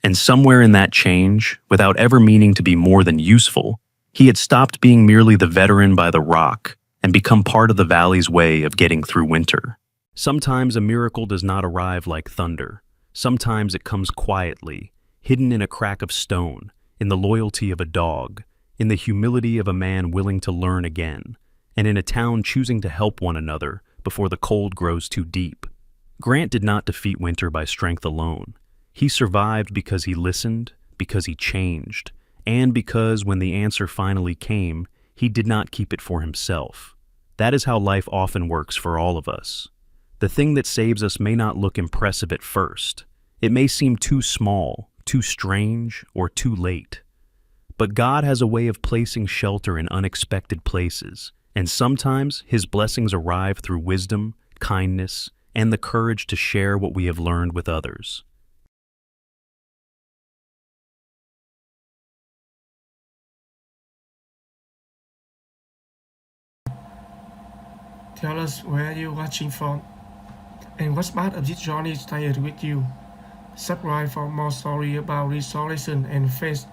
And somewhere in that change, without ever meaning to be more than useful, he had stopped being merely the veteran by the rock and become part of the valley's way of getting through winter. Sometimes a miracle does not arrive like thunder. Sometimes it comes quietly, hidden in a crack of stone, in the loyalty of a dog, in the humility of a man willing to learn again, and in a town choosing to help one another before the cold grows too deep. Grant did not defeat winter by strength alone. He survived because he listened, because he changed, and because when the answer finally came, he did not keep it for himself. That is how life often works for all of us. The thing that saves us may not look impressive at first. It may seem too small, too strange, or too late. But God has a way of placing shelter in unexpected places, and sometimes His blessings arrive through wisdom, kindness, and the courage to share what we have learned with others. Tell us where you're watching from and what part of this journey stayed with you. Subscribe for more stories about restoration and faith.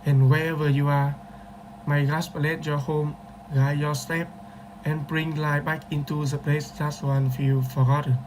And wherever you are, may God bless your home, guide your step, and bring life back into the place that once you forgotten.